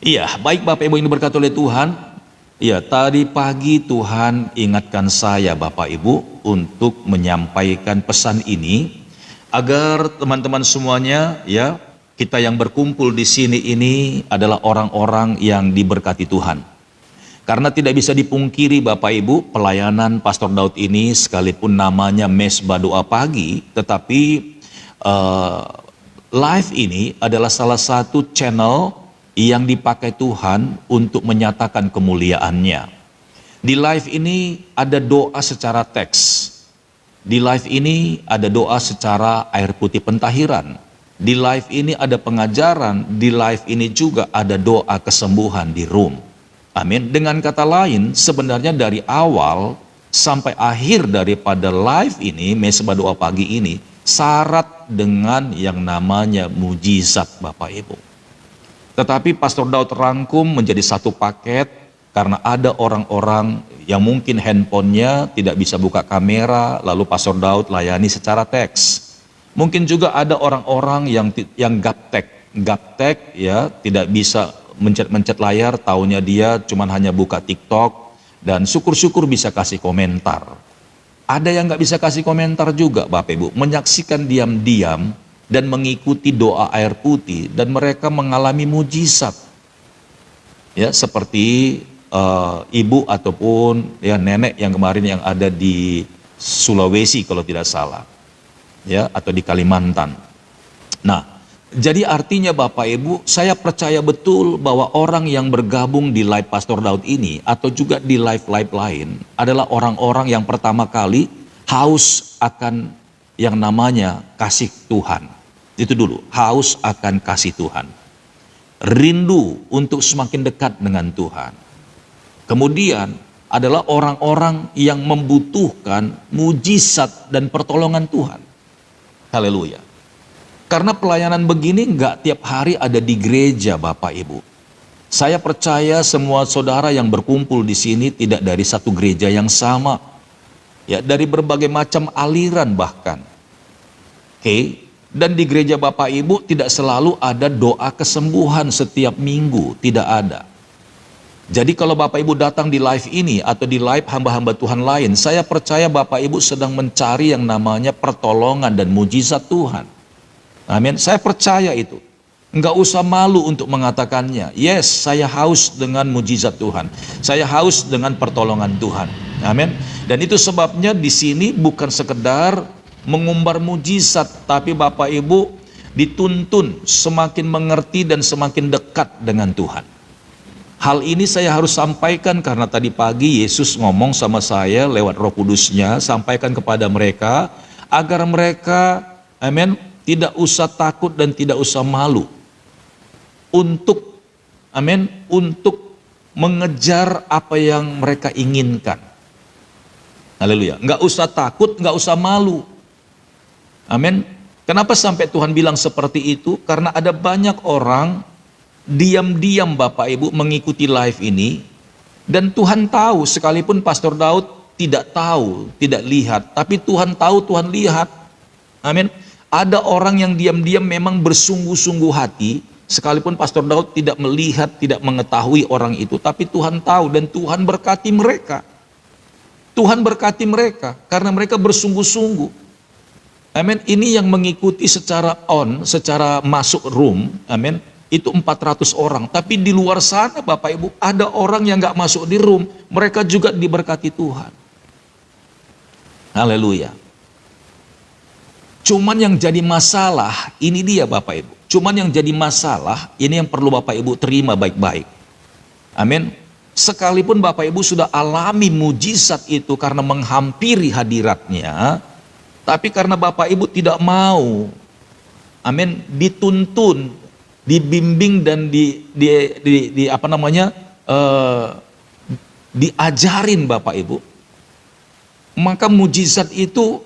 Iya, baik Bapak Ibu yang diberkati oleh Tuhan. Ya, tadi pagi Tuhan ingatkan saya Bapak Ibu untuk menyampaikan pesan ini agar teman-teman semuanya ya, kita yang berkumpul di sini ini adalah orang-orang yang diberkati Tuhan. Karena tidak bisa dipungkiri Bapak Ibu, pelayanan Pastor Daud ini sekalipun namanya Mesbah Doa Pagi, tetapi live ini adalah salah satu channel yang dipakai Tuhan untuk menyatakan kemuliaannya. Di live ini ada doa secara teks. Di live ini ada doa secara air putih pentahiran. Di live ini ada pengajaran, di live ini juga ada doa kesembuhan di room. Amin. Dengan kata lain, sebenarnya dari awal sampai akhir daripada live ini, Mesbah Doa Pagi ini, syarat dengan yang namanya mujizat Bapak Ibu. Tetapi Pastor Daud rangkum menjadi satu paket karena ada orang-orang yang mungkin handphonenya tidak bisa buka kamera, lalu Pastor Daud layani secara teks. Mungkin juga ada orang-orang yang gaptek ya, tidak bisa mencet layar, taunya dia cuman hanya buka TikTok dan syukur-syukur bisa kasih komentar. Ada yang nggak bisa kasih komentar juga Bapak Ibu, menyaksikan diam-diam dan mengikuti doa air putih dan mereka mengalami mujizat. Ya, seperti ibu ataupun ya nenek yang kemarin yang ada di Sulawesi kalau tidak salah. Ya, atau di Kalimantan. Nah, jadi artinya Bapak Ibu, saya percaya betul bahwa orang yang bergabung di live Pastor Daud ini atau juga di live-live lain adalah orang-orang yang pertama kali haus akan yang namanya kasih Tuhan. Itu dulu, haus akan kasih Tuhan. Rindu untuk semakin dekat dengan Tuhan. Kemudian adalah orang-orang yang membutuhkan mujizat dan pertolongan Tuhan. Haleluya. Karena pelayanan begini nggak tiap hari ada di gereja Bapak Ibu. Saya percaya semua saudara yang berkumpul di sini tidak dari satu gereja yang sama. Ya, dari berbagai macam aliran bahkan. Oke. Dan di gereja Bapak Ibu tidak selalu ada doa kesembuhan setiap minggu, tidak ada. Jadi kalau Bapak Ibu datang di live ini atau di live hamba-hamba Tuhan lain, saya percaya Bapak Ibu sedang mencari yang namanya pertolongan dan mujizat Tuhan. Amin. Saya percaya itu. Enggak usah malu untuk mengatakannya. Yes, saya haus dengan mujizat Tuhan. Saya haus dengan pertolongan Tuhan. Amin. Dan itu sebabnya di sini bukan sekedar mengumbar mujizat, tapi Bapak Ibu dituntun semakin mengerti dan semakin dekat dengan Tuhan. Hal ini saya harus sampaikan karena tadi pagi Yesus ngomong sama saya lewat Roh Kudus-Nya, sampaikan kepada mereka agar mereka, amin, tidak usah takut dan tidak usah malu untuk, amin, untuk mengejar apa yang mereka inginkan. Haleluya. Nggak usah takut, nggak usah malu. Amin. Kenapa sampai Tuhan bilang seperti itu? Karena ada banyak orang diam-diam Bapak Ibu mengikuti live ini, dan Tuhan tahu, sekalipun Pastor Daud tidak tahu, tidak lihat, tapi Tuhan tahu, Tuhan lihat. Amin. Ada orang yang diam-diam memang bersungguh-sungguh hati, sekalipun Pastor Daud tidak melihat, tidak mengetahui orang itu, tapi Tuhan tahu dan Tuhan berkati mereka. Tuhan berkati mereka karena mereka bersungguh-sungguh. Amin. Ini yang mengikuti secara secara masuk room, amin, itu 400 orang. Tapi di luar sana Bapak Ibu, ada orang yang gak masuk di room, mereka juga diberkati Tuhan. Haleluya. Cuman yang jadi masalah, ini dia Bapak Ibu. Cuman yang jadi masalah, ini yang perlu Bapak Ibu terima baik-baik. Amin. Sekalipun Bapak Ibu sudah alami mujizat itu karena menghampiri hadiratnya, tapi karena Bapak Ibu tidak mau, amin, dituntun, dibimbing dan diajarin Bapak Ibu, maka mujizat itu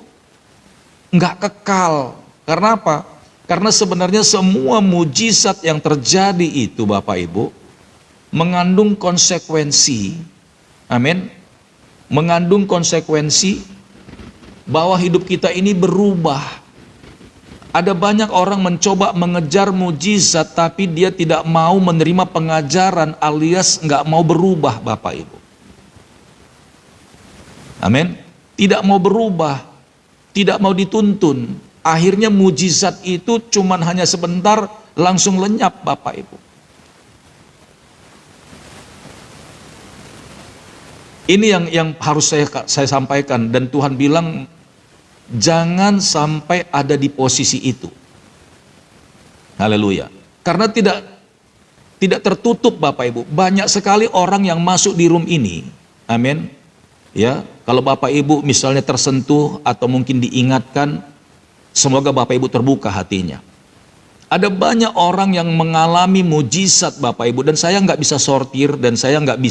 nggak kekal. Karena apa? Karena sebenarnya semua mujizat yang terjadi itu Bapak Ibu mengandung konsekuensi. Amin. Mengandung konsekuensi bahwa hidup kita ini berubah. Ada banyak orang mencoba mengejar mujizat, tapi dia tidak mau menerima pengajaran alias nggak mau berubah, Bapak Ibu. Amin. Tidak mau berubah, tidak mau dituntun. Akhirnya mujizat itu cuman hanya sebentar, langsung lenyap, Bapak Ibu. Ini yang harus saya sampaikan, dan Tuhan bilang jangan sampai ada di posisi itu. Haleluya. Karena tidak tertutup, Bapak Ibu. Banyak sekali orang yang masuk di room ini. Amin. Ya, kalau Bapak Ibu misalnya tersentuh atau mungkin diingatkan, semoga Bapak Ibu terbuka hatinya. Ada banyak orang yang mengalami mujizat, Bapak Ibu, dan saya nggak bisa sortir, dan saya nggak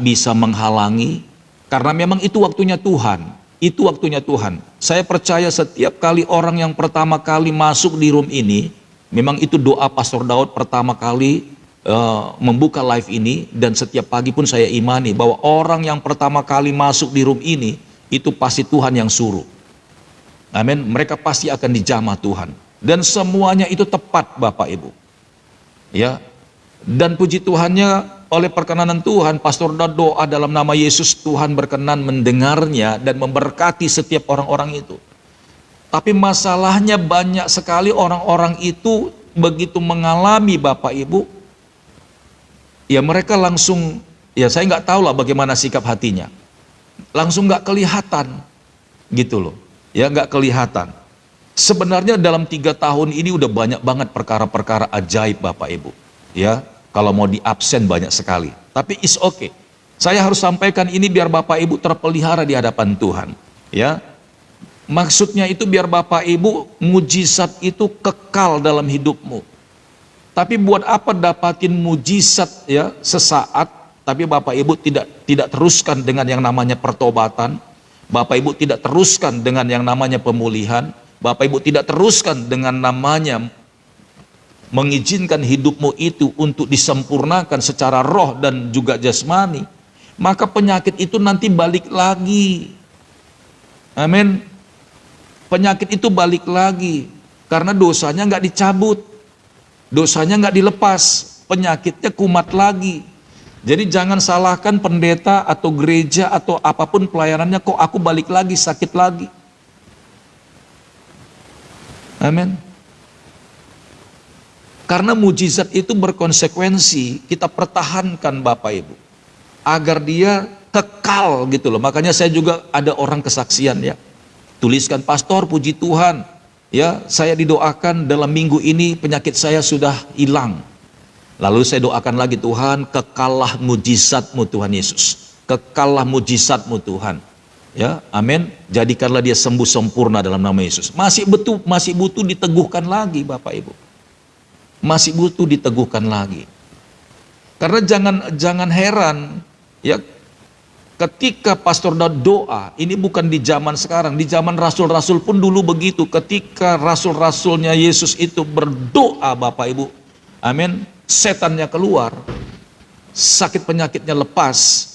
bisa menghalangi, karena memang itu waktunya Tuhan. Itu waktunya Tuhan. Saya percaya setiap kali orang yang pertama kali masuk di room ini, memang itu doa Pastor Daud pertama kali membuka live ini, dan setiap pagi pun saya imani bahwa orang yang pertama kali masuk di room ini, itu pasti Tuhan yang suruh. Amin. Mereka pasti akan dijamah Tuhan. Dan semuanya itu tepat, Bapak Ibu. Ya. Dan puji Tuhannya, oleh perkenanan Tuhan, Pastor Daud doa dalam nama Yesus, Tuhan berkenan mendengarnya dan memberkati setiap orang-orang itu. Tapi masalahnya banyak sekali orang-orang itu begitu mengalami, Bapak Ibu, ya mereka langsung, ya saya nggak tahu lah bagaimana sikap hatinya. Langsung nggak kelihatan, gitu loh. Ya nggak kelihatan. Sebenarnya dalam 3 tahun ini udah banyak banget perkara-perkara ajaib, Bapak Ibu. Ya, kalau mau di absen banyak sekali. Tapi it's okay. Saya harus sampaikan ini biar Bapak Ibu terpelihara di hadapan Tuhan. Ya, maksudnya itu biar Bapak Ibu mujizat itu kekal dalam hidupmu. Tapi buat apa dapatin mujizat ya sesaat, tapi Bapak Ibu tidak teruskan dengan yang namanya pertobatan. Bapak Ibu tidak teruskan dengan yang namanya pemulihan. Bapak Ibu tidak teruskan dengan namanya mengizinkan hidupmu itu untuk disempurnakan secara roh dan juga jasmani, maka penyakit itu nanti balik lagi. Amin. Penyakit itu balik lagi karena dosanya nggak dicabut, dosanya nggak dilepas, penyakitnya kumat lagi. Jadi jangan salahkan pendeta atau gereja atau apapun pelayanannya, kok aku balik lagi sakit lagi. Amin. Karena mujizat itu berkonsekuensi, kita pertahankan Bapak Ibu, agar dia kekal gitu loh. Makanya saya juga ada orang kesaksian ya, tuliskan, Pastor puji Tuhan, ya saya didoakan dalam minggu ini penyakit saya sudah hilang. Lalu saya doakan lagi, Tuhan kekallah mujizatmu Tuhan Yesus, kekallah mujizatmu Tuhan. Ya, amin. Jadikanlah dia sembuh sempurna dalam nama Yesus. Masih butuh diteguhkan lagi Bapak Ibu. Masih butuh diteguhkan lagi. Karena jangan heran ya, ketika Pastor Daud doa, ini bukan di zaman sekarang, di zaman rasul-rasul pun dulu begitu. Ketika rasul-rasulnya Yesus itu berdoa Bapak Ibu, amin, setannya keluar, sakit penyakitnya lepas.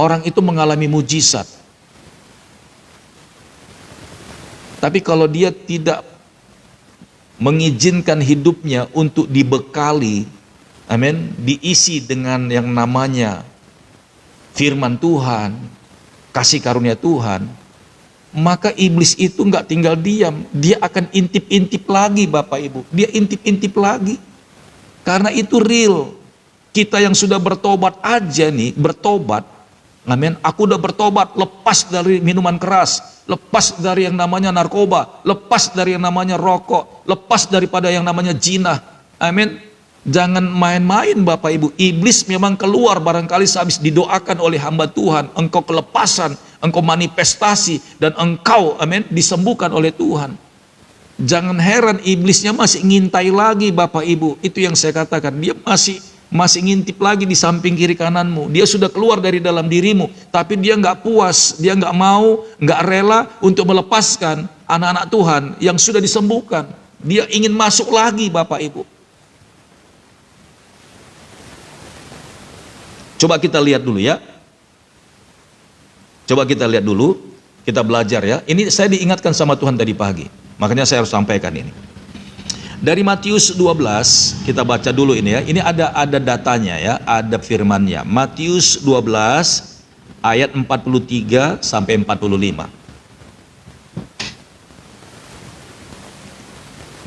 Orang itu mengalami mujizat. Tapi kalau dia tidak mengizinkan hidupnya untuk dibekali, amin, diisi dengan yang namanya firman Tuhan, kasih karunia Tuhan, maka iblis itu nggak tinggal diam, dia akan intip-intip lagi Bapak Ibu, dia intip-intip lagi, karena itu real. Kita yang sudah bertobat aja nih, bertobat, amin, aku udah bertobat, lepas dari minuman keras, lepas dari yang namanya narkoba, lepas dari yang namanya rokok, lepas daripada yang namanya zina, amin. Jangan main-main Bapak Ibu. Iblis memang keluar barangkali sehabis didoakan oleh hamba Tuhan, engkau kelepasan, engkau manifestasi, dan engkau, amin, disembuhkan oleh Tuhan. Jangan heran iblisnya masih ngintai lagi Bapak Ibu. Itu yang saya katakan, dia masih ngintip lagi di samping kiri kananmu. Dia sudah keluar dari dalam dirimu, tapi dia nggak puas, dia nggak mau, nggak rela untuk melepaskan anak-anak Tuhan yang sudah disembuhkan. Dia ingin masuk lagi Bapak Ibu. Coba kita lihat dulu ya. Coba kita lihat dulu Kita belajar ya. Ini saya diingatkan sama Tuhan tadi pagi. Makanya saya harus sampaikan ini. Dari Matius 12, kita baca dulu ini ya. Ini ada datanya ya, ada firmannya. Matius 12 ayat 43 sampai 45.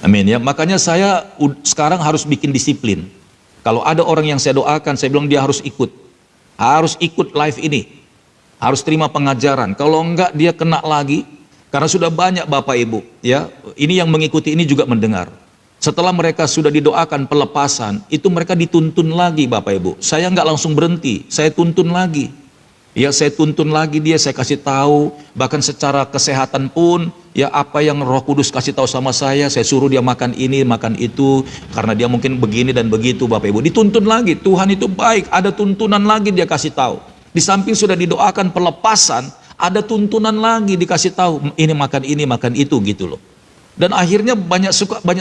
Amin ya. Makanya saya sekarang harus bikin disiplin. Kalau ada orang yang saya doakan, saya bilang dia harus ikut. Harus ikut live ini. Harus terima pengajaran. Kalau enggak dia kena lagi. Karena sudah banyak Bapak Ibu ya. Ini yang mengikuti ini juga mendengar. Setelah mereka sudah didoakan pelepasan, itu mereka dituntun lagi Bapak Ibu. Saya nggak langsung berhenti, saya tuntun lagi. Ya, saya tuntun lagi dia, saya kasih tahu, bahkan secara kesehatan pun, ya apa yang Roh Kudus kasih tahu sama saya suruh dia makan ini, makan itu, karena dia mungkin begini dan begitu Bapak Ibu. Dituntun lagi, Tuhan itu baik, ada tuntunan lagi dia kasih tahu. Di samping sudah didoakan pelepasan, ada tuntunan lagi dikasih tahu, ini makan itu gitu loh. Dan akhirnya banyak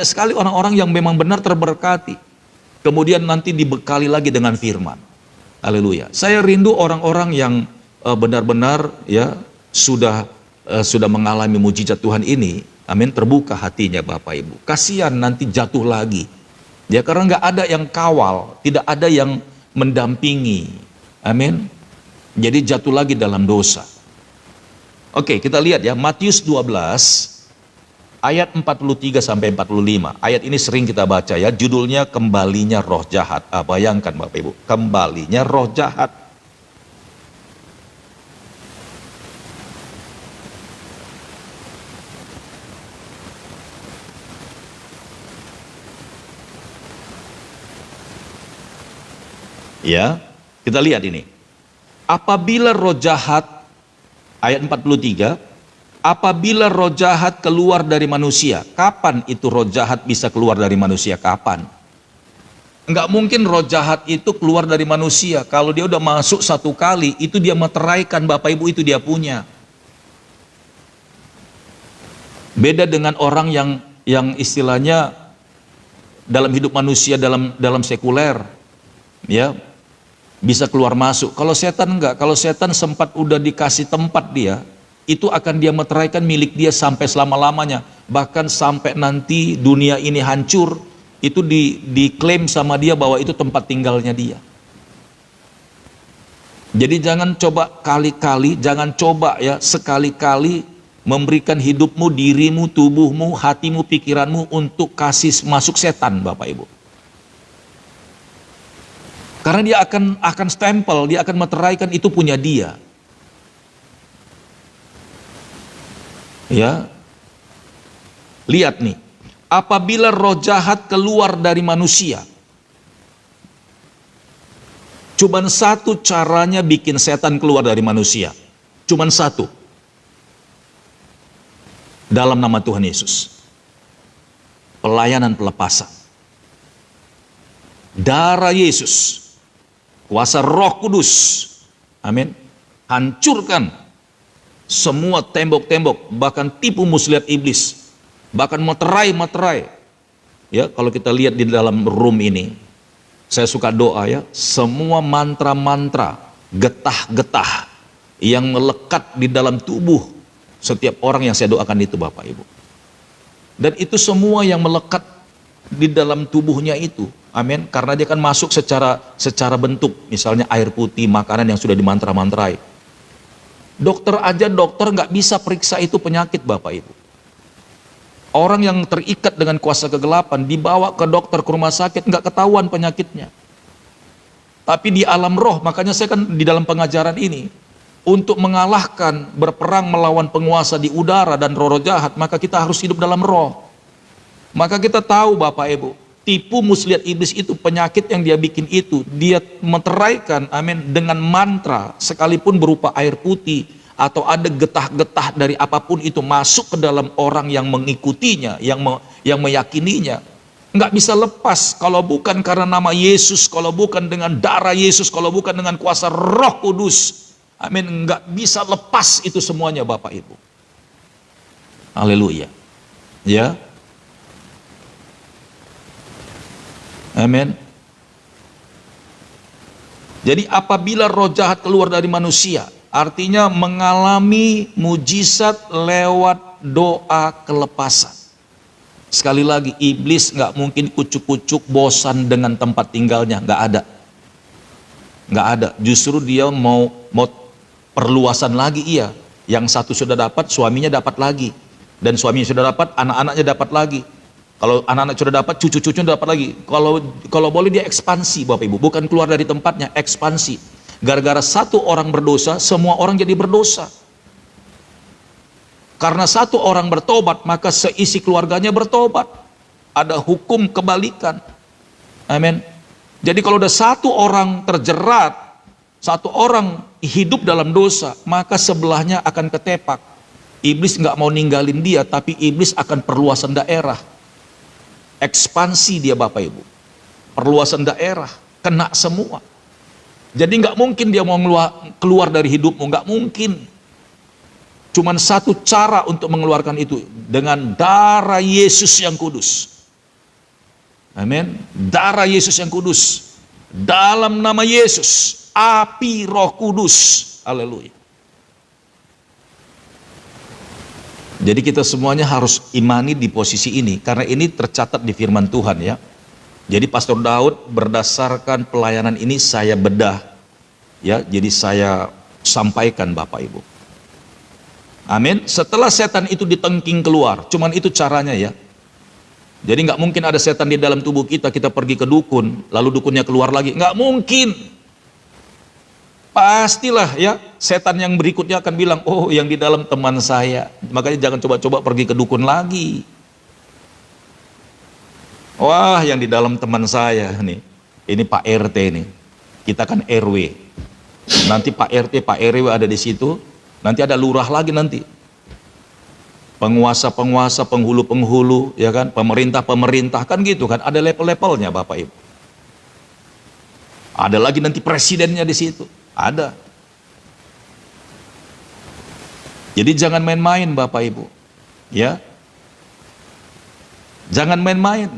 sekali orang-orang yang memang benar terberkati. Kemudian nanti dibekali lagi dengan firman. Haleluya. Saya rindu orang-orang yang benar-benar ya sudah mengalami mujizat Tuhan ini. Amin. Terbuka hatinya Bapak Ibu. Kasihan nanti jatuh lagi. Ya karena nggak ada yang kawal, tidak ada yang mendampingi. Amin. Jadi jatuh lagi dalam dosa. Oke, kita lihat ya Matius 12 ayat 43 sampai 45. Ayat ini sering kita baca ya, judulnya kembalinya roh jahat. Bayangkan Bapak Ibu, kembalinya roh jahat. Ya, kita lihat ini. Apabila roh jahat, ayat 43, apabila roh jahat keluar dari manusia. Kapan itu roh jahat bisa keluar dari manusia? Kapan? Enggak mungkin roh jahat itu keluar dari manusia. Kalau dia udah masuk satu kali, itu dia meteraikan Bapak Ibu, itu dia punya. Beda dengan orang yang istilahnya dalam hidup manusia, dalam sekuler, ya bisa keluar masuk. Kalau setan enggak. Kalau setan sempat udah dikasih tempat dia, itu akan dia meteraikan milik dia sampai selama-lamanya. Bahkan sampai nanti dunia ini hancur, itu diklaim sama dia bahwa itu tempat tinggalnya dia. Jadi jangan coba jangan coba ya sekali-kali memberikan hidupmu, dirimu, tubuhmu, hatimu, pikiranmu untuk kasih masuk setan Bapak Ibu. Karena dia akan stempel, dia akan meteraikan itu punya dia. Ya, lihat nih, apabila roh jahat keluar dari manusia, cuman satu caranya bikin setan keluar dari manusia, cuman satu, dalam nama Tuhan Yesus, pelayanan pelepasan, darah Yesus, kuasa Roh Kudus, amin, hancurkan semua tembok-tembok, bahkan tipu muslihat iblis, bahkan materai. Ya, kalau kita lihat di dalam room ini, saya suka doa ya, semua mantra-mantra, getah-getah yang melekat di dalam tubuh setiap orang yang saya doakan itu Bapak Ibu. Dan itu semua yang melekat di dalam tubuhnya itu, amin, karena dia kan masuk secara bentuk, misalnya air putih, makanan yang sudah dimantra-mantrai. Dokter nggak bisa periksa itu penyakit Bapak Ibu. Orang yang terikat dengan kuasa kegelapan dibawa ke dokter, ke rumah sakit, nggak ketahuan penyakitnya. Tapi di alam roh, makanya saya kan di dalam pengajaran ini, untuk mengalahkan, berperang melawan penguasa di udara dan roh-roh jahat, maka kita harus hidup dalam roh. Maka kita tahu Bapak Ibu, tipu muslihat iblis itu, penyakit yang dia bikin itu, dia meteraikan, amin, dengan mantra, sekalipun berupa air putih, atau ada getah-getah dari apapun itu masuk ke dalam orang yang mengikutinya, yang meyakininya, nggak bisa lepas kalau bukan karena nama Yesus, kalau bukan dengan darah Yesus, kalau bukan dengan kuasa Roh Kudus, amin, nggak bisa lepas itu semuanya Bapak Ibu. Haleluya, ya. Amin. Jadi apabila roh jahat keluar dari manusia, artinya mengalami mujizat lewat doa kelepasan. Sekali lagi, iblis nggak mungkin kucuk-kucuk bosan dengan tempat tinggalnya, nggak ada. Nggak ada, justru dia mau perluasan lagi. Iya, yang satu sudah dapat, suaminya dapat lagi, dan suaminya sudah dapat, anak-anaknya dapat lagi. Kalau anak-anak sudah dapat, cucu-cucunya dapat lagi. Kalau boleh dia ekspansi, Bapak Ibu, bukan keluar dari tempatnya, ekspansi. Gara-gara satu orang berdosa, semua orang jadi berdosa. Karena satu orang bertobat, maka seisi keluarganya bertobat. Ada hukum kebalikan. Amin. Jadi kalau ada satu orang terjerat, satu orang hidup dalam dosa, maka sebelahnya akan ketepak. Iblis nggak mau ninggalin dia, tapi iblis akan perluasan daerah. Ekspansi dia, Bapak Ibu. Perluasan daerah, kena semua. Jadi nggak mungkin dia mau keluar dari hidupmu, nggak mungkin. Cuman satu cara untuk mengeluarkan itu, dengan darah Yesus yang kudus. Amin. Darah Yesus yang kudus. Dalam nama Yesus, api Roh Kudus. Haleluya. Jadi kita semuanya harus imani di posisi ini, karena ini tercatat di firman Tuhan ya. Jadi Pastor Daud berdasarkan pelayanan ini saya bedah ya, jadi saya sampaikan Bapak Ibu. Amin. Setelah setan itu ditengking keluar, cuman itu caranya ya. Jadi nggak mungkin ada setan di dalam tubuh kita, kita pergi ke dukun, lalu dukunnya keluar lagi, nggak mungkin. Pastilah ya, setan yang berikutnya akan bilang, oh yang di dalam teman saya, makanya jangan coba-coba pergi ke dukun lagi. Wah, yang di dalam teman saya nih, ini Pak RT nih, kita kan RW. Nanti Pak RT, Pak RW ada di situ, nanti ada lurah lagi nanti. Penguasa-penguasa, penghulu-penghulu, ya kan, pemerintah-pemerintah kan gitu kan, ada level-levelnya Bapak Ibu. Ada lagi nanti presidennya di situ, ada. Jadi jangan main-main Bapak Ibu, ya. Jangan main-main.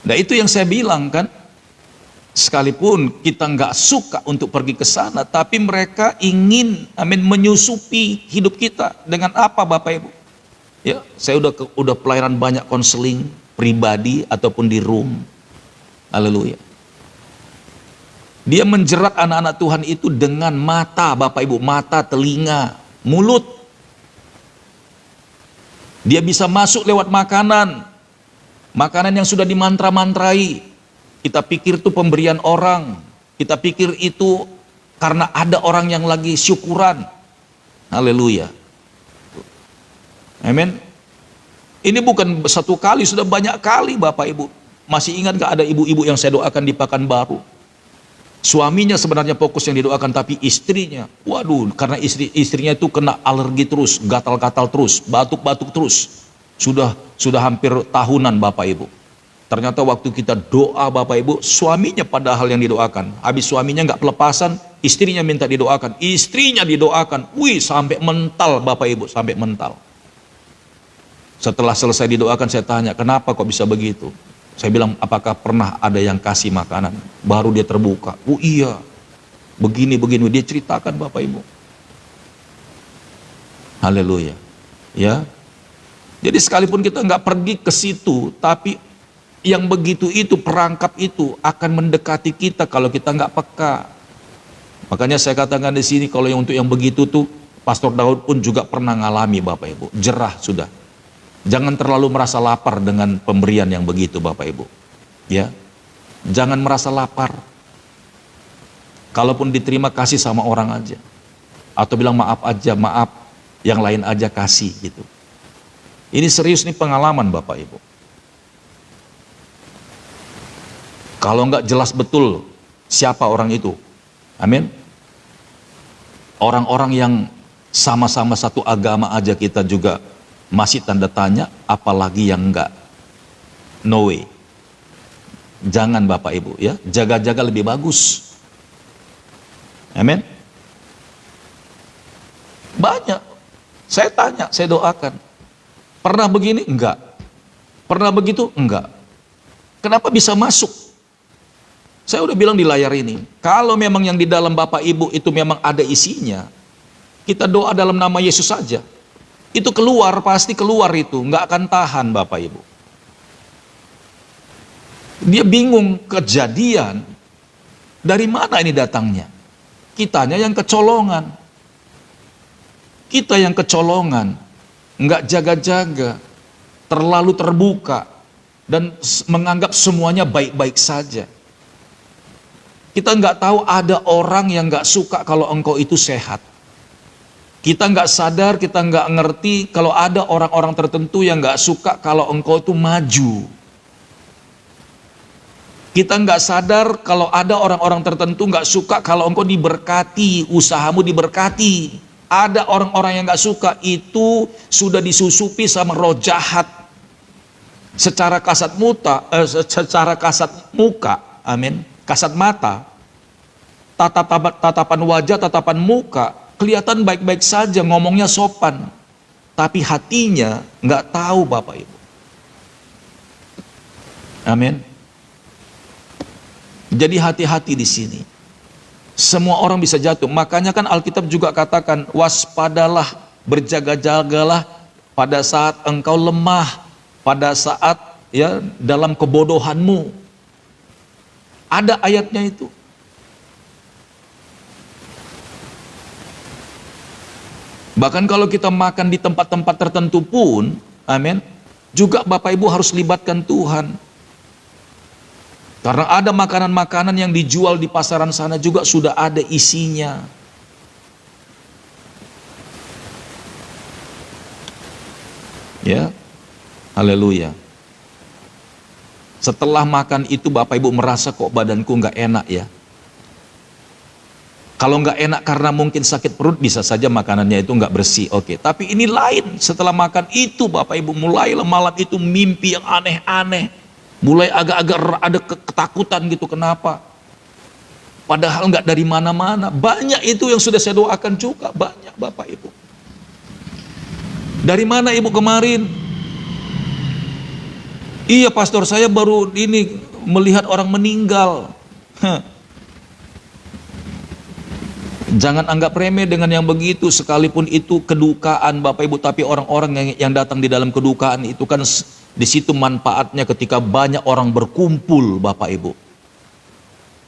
Nah itu yang saya bilang kan, sekalipun kita nggak suka untuk pergi ke sana, tapi mereka ingin, amin, menyusupi hidup kita dengan apa Bapak Ibu? Ya, saya udah pelayanan banyak konseling pribadi ataupun di room. Haleluya. Dia menjerat anak-anak Tuhan itu dengan mata Bapak Ibu, mata, telinga, mulut. Dia bisa masuk lewat makanan. Makanan yang sudah dimantra-mantrai. Kita pikir itu pemberian orang. Kita pikir itu karena ada orang yang lagi syukuran. Haleluya. Amin. Ini bukan satu kali, sudah banyak kali Bapak Ibu. Masih ingat gak ada ibu-ibu yang saya doakan di Pekanbaru? Suaminya sebenarnya fokus yang didoakan, tapi istrinya, waduh, karena istrinya itu kena alergi terus, gatal-gatal terus, batuk-batuk terus. Sudah hampir tahunan Bapak Ibu. Ternyata waktu kita doa Bapak Ibu, suaminya padahal yang didoakan. Habis suaminya nggak pelepasan, istrinya minta didoakan. Istrinya didoakan, wih sampai mental Bapak Ibu, sampai mental. Setelah selesai didoakan saya tanya, kenapa kok bisa begitu? Saya bilang, apakah pernah ada yang kasih makanan? Baru dia terbuka, oh iya, begini, dia ceritakan Bapak Ibu. Haleluya. Ya. Jadi sekalipun kita nggak pergi ke situ, tapi yang begitu itu, perangkap itu akan mendekati kita kalau kita nggak peka. Makanya saya katakan di sini, kalau yang untuk yang begitu tuh, Pastor Daud pun juga pernah ngalami Bapak Ibu, jerah sudah. Jangan terlalu merasa lapar dengan pemberian yang begitu Bapak Ibu. Ya, jangan merasa lapar. Kalaupun diterima, kasih sama orang aja, atau bilang maaf aja, maaf, yang lain aja kasih gitu. Ini serius nih pengalaman Bapak Ibu. Kalau nggak jelas betul siapa orang itu, amin. Orang-orang yang sama-sama satu agama aja kita juga masih tanda tanya, apalagi yang enggak. No way. Jangan Bapak Ibu ya, jaga-jaga lebih bagus. Amin. Banyak. Saya tanya, saya doakan. Pernah begini? Enggak. Pernah begitu? Enggak. Kenapa bisa masuk? Saya udah bilang di layar ini, kalau memang yang di dalam Bapak Ibu itu memang ada isinya, kita doa dalam nama Yesus saja. Itu keluar, pasti keluar itu, nggak akan tahan Bapak Ibu. Dia bingung kejadian, dari mana ini datangnya? Kitanya yang kecolongan. Kita yang kecolongan, nggak jaga-jaga, terlalu terbuka, dan menganggap semuanya baik-baik saja. Kita nggak tahu ada orang yang nggak suka kalau engkau itu sehat. Kita nggak sadar, kita nggak ngerti kalau ada orang-orang tertentu yang nggak suka kalau engkau itu maju. Kita nggak sadar kalau ada orang-orang tertentu nggak suka kalau engkau diberkati, usahamu diberkati. Ada orang-orang yang nggak suka, itu sudah disusupi sama roh jahat. Secara kasat muka, amin. Kasat mata, tatapan wajah, tatapan muka, kelihatan baik-baik saja, ngomongnya sopan. Tapi hatinya nggak tahu Bapak Ibu. Amin. Jadi hati-hati di sini. Semua orang bisa jatuh. Makanya kan Alkitab juga katakan, waspadalah, berjaga-jagalah pada saat engkau lemah, pada saat ya dalam kebodohanmu. Ada ayatnya itu. Bahkan kalau kita makan di tempat-tempat tertentu pun, amin, juga Bapak Ibu harus libatkan Tuhan. Karena ada makanan-makanan yang dijual di pasaran sana juga sudah ada isinya. Ya, haleluya. Setelah makan itu Bapak Ibu merasa kok badanku nggak enak ya. Kalau nggak enak karena mungkin sakit perut, bisa saja makanannya itu nggak bersih, oke. Tapi ini lain, setelah makan itu Bapak Ibu mulailah malam itu mimpi yang aneh-aneh. Mulai agak-agak ada ketakutan gitu, kenapa? Padahal nggak dari mana-mana. Banyak itu yang sudah saya doakan juga, banyak Bapak Ibu. Dari mana Ibu kemarin? Iya pastor, saya baru ini melihat orang meninggal. Jangan anggap remeh dengan yang begitu, sekalipun itu kedukaan Bapak Ibu. Tapi orang-orang yang datang di dalam kedukaan itu kan di situ manfaatnya ketika banyak orang berkumpul Bapak Ibu.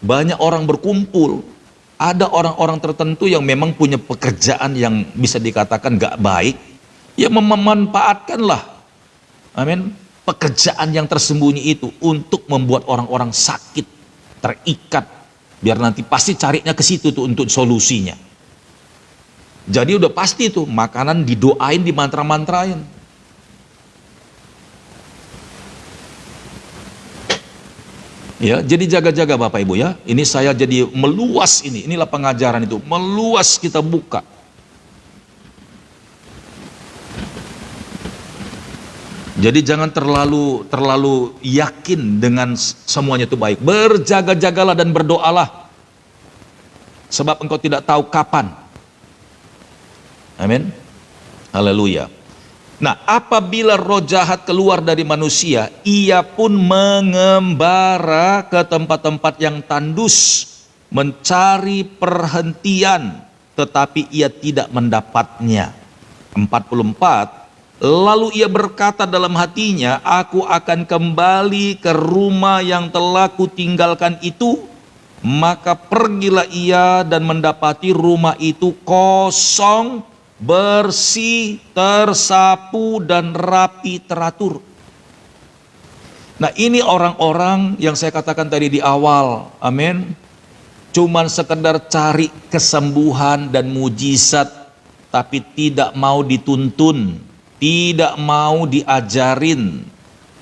Banyak orang berkumpul. Ada orang-orang tertentu yang memang punya pekerjaan yang bisa dikatakan gak baik, ya memanfaatkanlah, amin, pekerjaan yang tersembunyi itu untuk membuat orang-orang sakit, terikat, biar nanti pasti carinya ke situ tuh untuk solusinya. Jadi udah pasti tuh makanan didoain, dimantra-mantrain. Ya, jadi jaga-jaga Bapak Ibu ya. Ini saya jadi meluas ini. Inilah pengajaran itu, meluas kita buka. Jadi jangan terlalu yakin dengan semuanya itu baik. Berjaga-jagalah dan berdoalah. Sebab engkau tidak tahu kapan. Amin. Haleluya. Nah, apabila roh jahat keluar dari manusia, ia pun mengembara ke tempat-tempat yang tandus, mencari perhentian, tetapi ia tidak mendapatnya. 44, lalu ia berkata dalam hatinya, aku akan kembali ke rumah yang telah kutinggalkan itu. Maka pergilah ia dan mendapati rumah itu kosong, bersih, tersapu, dan rapi teratur. Nah, ini orang-orang yang saya katakan tadi di awal, amin, cuman sekedar cari kesembuhan dan mujizat, tapi tidak mau dituntun, tidak mau diajarin,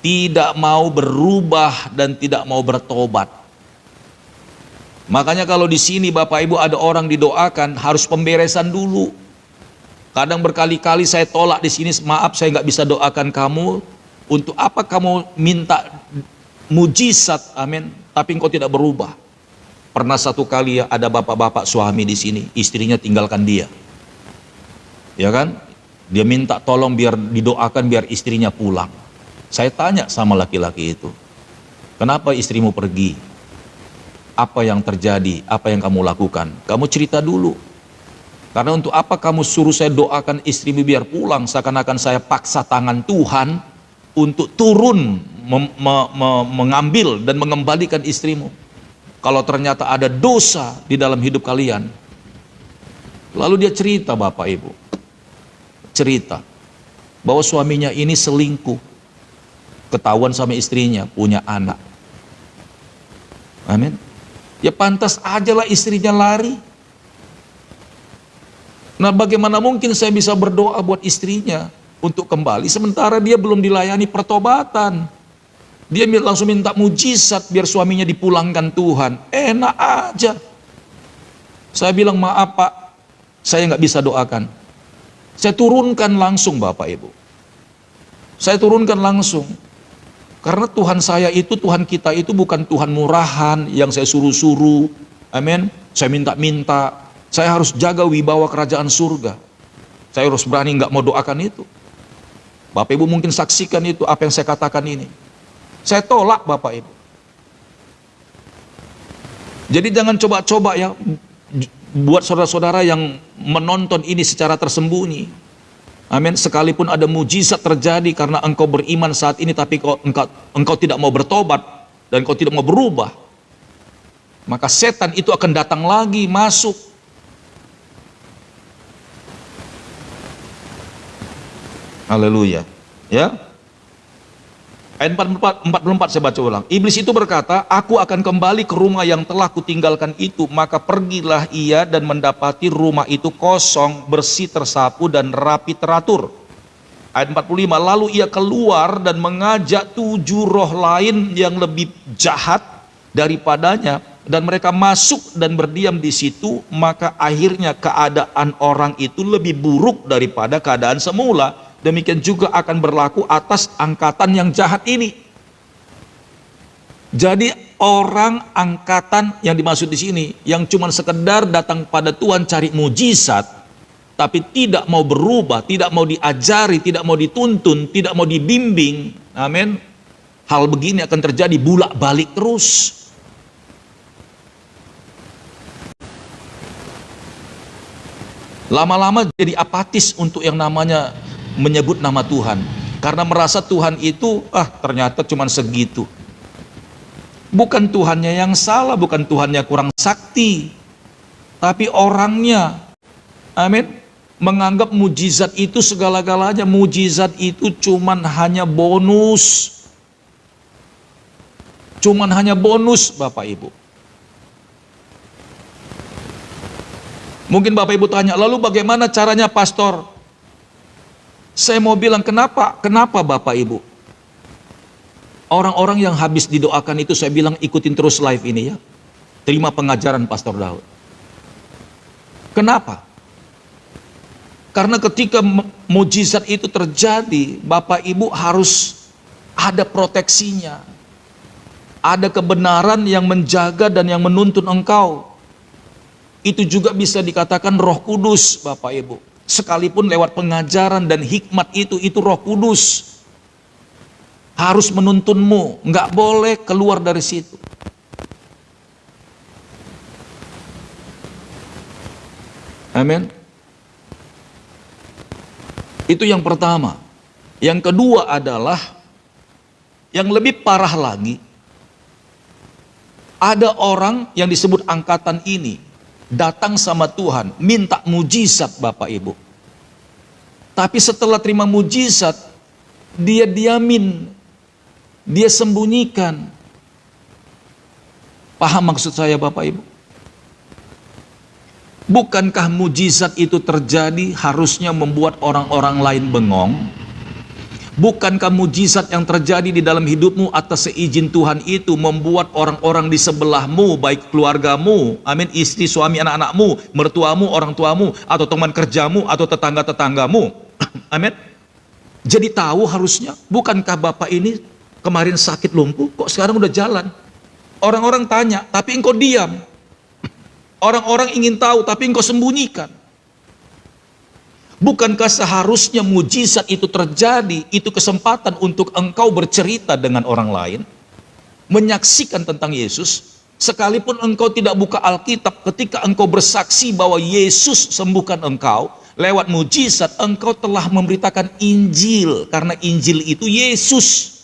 tidak mau berubah, dan tidak mau bertobat. Makanya kalau di sini Bapak Ibu ada orang didoakan, harus pemberesan dulu. Kadang berkali-kali saya tolak di sini, maaf saya nggak bisa doakan kamu. Untuk apa kamu minta mujizat, amin, tapi engkau tidak berubah. Pernah satu kali ya, ada bapak-bapak suami di sini, istrinya tinggalkan dia. Ya kan? Dia minta tolong biar didoakan biar istrinya pulang. Saya tanya sama laki-laki itu, kenapa istrimu pergi? apa yang terjadi, apa yang kamu lakukan. Kamu cerita dulu. Karena untuk apa kamu suruh saya doakan istrimu biar pulang, seakan-akan saya paksa tangan Tuhan untuk turun mengambil dan mengembalikan istrimu. Kalau ternyata ada dosa di dalam hidup kalian. Lalu dia cerita, Bapak Ibu, cerita bahwa suaminya ini selingkuh, ketahuan sama istrinya, punya anak. Amin. Ya pantas ajalah istrinya lari. Nah, bagaimana mungkin saya bisa berdoa buat istrinya untuk kembali sementara dia belum dilayani pertobatan. Dia langsung minta mujizat biar suaminya dipulangkan Tuhan. Enak aja. Saya bilang, maaf Pak, saya nggak bisa doakan. Saya turunkan langsung, Bapak Ibu. Saya turunkan langsung. Karena Tuhan saya itu, Tuhan kita itu bukan Tuhan murahan yang saya suruh-suruh. Amin. Saya minta-minta. Saya harus jaga wibawa kerajaan surga. Saya harus berani nggak mau doakan itu. Bapak Ibu mungkin saksikan itu apa yang saya katakan ini. Saya tolak, Bapak Ibu. Jadi jangan coba-coba ya buat saudara-saudara yang menonton ini secara tersembunyi. Amin. Sekalipun ada mujizat terjadi karena engkau beriman saat ini, tapi engkau tidak mau bertobat dan engkau tidak mau berubah, maka setan itu akan datang lagi masuk. Haleluya. Ya. Ayat 44 saya baca ulang. Iblis itu berkata, aku akan kembali ke rumah yang telah kutinggalkan itu. Maka pergilah ia dan mendapati rumah itu kosong, bersih, tersapu, dan rapi teratur. Ayat 45, lalu ia keluar dan mengajak 7 roh lain yang lebih jahat daripadanya. Dan mereka masuk dan berdiam di situ. Maka akhirnya keadaan orang itu lebih buruk daripada keadaan semula. Demikian juga akan berlaku atas angkatan yang jahat ini. Jadi orang angkatan yang dimaksud di sini yang cuma sekedar datang pada Tuhan cari mujizat, tapi tidak mau berubah, tidak mau diajari, tidak mau dituntun, tidak mau dibimbing. Amin. Hal begini akan terjadi bolak-balik terus. Lama-lama jadi apatis untuk yang namanya menyebut nama Tuhan, karena merasa Tuhan itu ternyata cuma segitu. Bukan Tuhannya yang salah, bukan Tuhannya kurang sakti, tapi orangnya. Amin. Menganggap mujizat itu segala-galanya. Mujizat itu cuman hanya bonus, cuman hanya bonus, Bapak Ibu. Mungkin Bapak Ibu tanya, lalu bagaimana caranya pastor? Saya mau bilang, kenapa Bapak Ibu? Orang-orang yang habis didoakan itu saya bilang ikutin terus live ini ya. Terima pengajaran Pastor Daud. Kenapa? Karena ketika mujizat itu terjadi, Bapak Ibu harus ada proteksinya. Ada kebenaran yang menjaga dan yang menuntun engkau. Itu juga bisa dikatakan Roh Kudus, Bapak Ibu. Sekalipun lewat pengajaran dan hikmat itu Roh Kudus harus menuntunmu, nggak boleh keluar dari situ. Amin. Itu yang pertama. Yang kedua adalah yang lebih parah lagi. Ada orang yang disebut angkatan ini datang sama Tuhan, minta mujizat, Bapak Ibu. Tapi setelah terima mujizat, dia diamin, dia sembunyikan. Paham maksud saya, Bapak Ibu? Bukankah mujizat itu terjadi harusnya membuat orang-orang lain bengong? Bukankah mujizat yang terjadi di dalam hidupmu atas seizin Tuhan itu membuat orang-orang di sebelahmu, baik keluargamu, amin, istri, suami, anak-anakmu, mertuamu, orang tuamu, atau teman kerjamu, atau tetangga-tetanggamu, amin, jadi tahu harusnya? Bukankah Bapak ini kemarin sakit lumpuh, kok sekarang udah jalan? Orang-orang tanya, tapi engkau diam. Orang-orang ingin tahu, tapi engkau sembunyikan. Bukankah seharusnya mujizat itu terjadi, itu kesempatan untuk engkau bercerita dengan orang lain, menyaksikan tentang Yesus, Sekalipun engkau tidak buka Alkitab, ketika engkau bersaksi bahwa Yesus sembuhkan engkau, lewat mujizat engkau telah memberitakan Injil, karena Injil itu Yesus.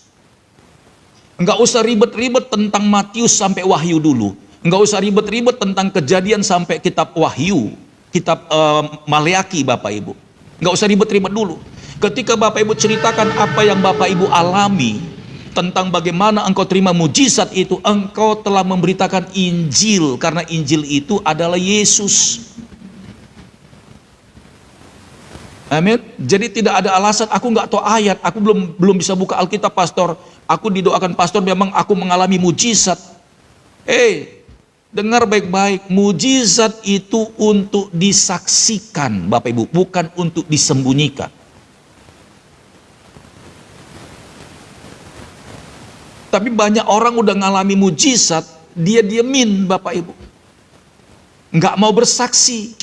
Enggak usah ribet-ribet tentang Matius sampai Wahyu dulu. Enggak usah ribet-ribet tentang Kejadian sampai kitab Wahyu, kitab Maleaki, Bapak Ibu. Enggak usah ribet-ribet dulu. Ketika Bapak Ibu ceritakan apa yang Bapak Ibu alami, tentang bagaimana engkau terima mujizat itu, engkau telah memberitakan Injil, karena Injil itu adalah Yesus. Amin. Jadi tidak ada alasan aku nggak tahu ayat, aku belum bisa buka Alkitab, pastor. Aku didoakan pastor, memang aku mengalami mujizat. Dengar baik-baik, mujizat itu untuk disaksikan, Bapak Ibu, bukan untuk disembunyikan. Tapi banyak orang udah ngalami mujizat, dia diemin, Bapak Ibu. Nggak mau bersaksi.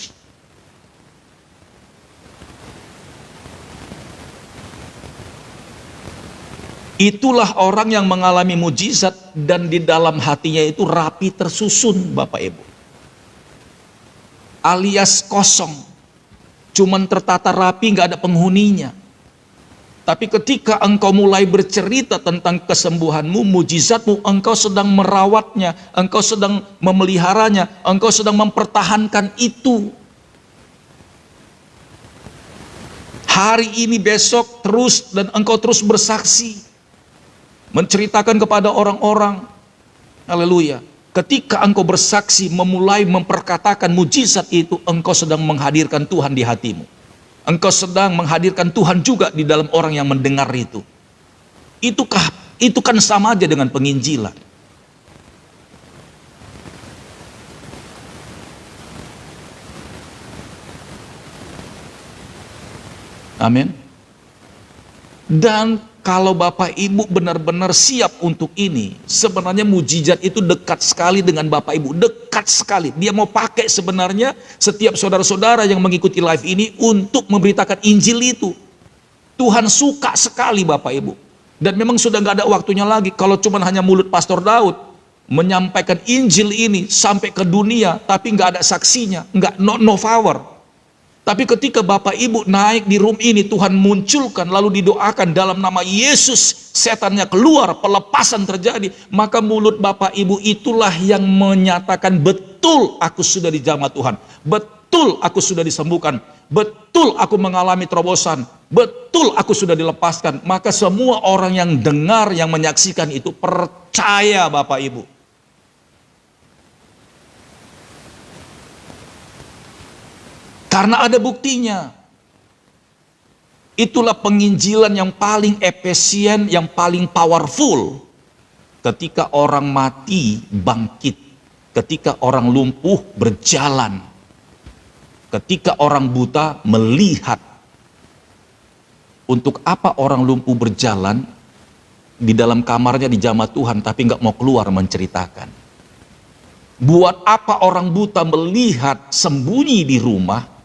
Itulah orang yang mengalami mujizat dan di dalam hatinya itu rapi tersusun, Bapak Ibu. Alias kosong. Cuman tertata rapi, nggak ada penghuninya. Tapi ketika engkau mulai bercerita tentang kesembuhanmu, mujizatmu, engkau sedang merawatnya, engkau sedang memeliharanya, engkau sedang mempertahankan itu. Hari ini, besok, terus, dan engkau terus bersaksi. Menceritakan kepada orang-orang. Haleluya. Ketika engkau bersaksi, memulai memperkatakan mujizat itu, engkau sedang menghadirkan Tuhan di hatimu. Engkau sedang menghadirkan Tuhan juga di dalam orang yang mendengar itu. Itu kan sama aja dengan penginjilan. Amin. Dan kalau Bapak Ibu benar-benar siap untuk ini, sebenarnya mujizat itu dekat sekali dengan Bapak Ibu, dekat sekali. Dia mau pakai sebenarnya setiap saudara-saudara yang mengikuti live ini untuk memberitakan Injil itu. Tuhan suka sekali, Bapak Ibu. Dan memang sudah nggak ada waktunya lagi kalau cuma hanya mulut Pastor Daud menyampaikan Injil ini sampai ke dunia, tapi nggak ada saksinya, no power. Tapi ketika Bapak Ibu naik di room ini, Tuhan munculkan, lalu didoakan dalam nama Yesus, setannya keluar, pelepasan terjadi, maka mulut Bapak Ibu itulah yang menyatakan, betul aku sudah dijamah Tuhan, betul aku sudah disembuhkan, betul aku mengalami terobosan, betul aku sudah dilepaskan. Maka semua orang yang dengar, yang menyaksikan itu percaya, Bapak Ibu. Karena ada buktinya. Itulah penginjilan yang paling efisien, yang paling powerful. Ketika orang mati bangkit, ketika orang lumpuh berjalan, ketika orang buta melihat. Untuk apa orang lumpuh berjalan di dalam kamarnya dijamah Tuhan tapi nggak mau keluar menceritakan? Buat apa orang buta melihat sembunyi di rumah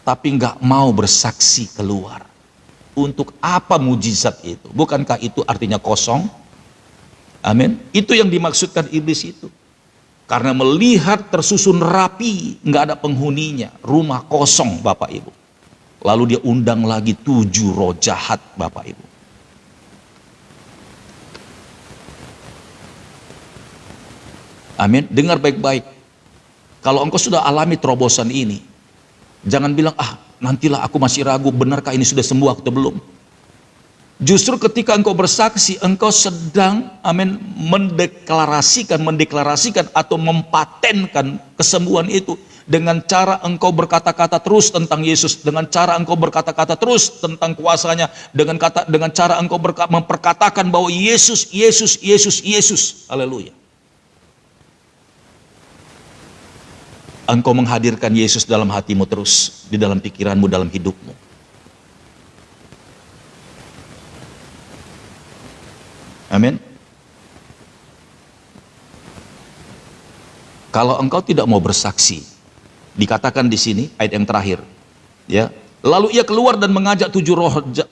tapi nggak mau bersaksi keluar? Untuk apa mujizat itu? Bukankah itu artinya kosong? Amin. Itu yang dimaksudkan iblis itu. Karena melihat tersusun rapi, nggak ada penghuninya, rumah kosong, Bapak Ibu. Lalu dia undang lagi 7 roh jahat, Bapak Ibu. Amin. Dengar baik-baik. Kalau engkau sudah alami terobosan ini, jangan bilang, nantilah aku masih ragu, benarkah ini sudah sembuh atau belum. Justru ketika engkau bersaksi, engkau sedang, amin, mendeklarasikan atau mempatenkan kesembuhan itu. Dengan cara engkau berkata-kata terus tentang Yesus, dengan cara engkau berkata-kata terus tentang kuasanya, dengan cara engkau memperkatakan bahwa Yesus, Yesus, Yesus, Yesus. Haleluya. Engkau menghadirkan Yesus dalam hatimu terus, di dalam pikiranmu, dalam hidupmu. Amin. Kalau engkau tidak mau bersaksi, dikatakan di sini ayat yang terakhir, ya, Lalu ia keluar dan mengajak 7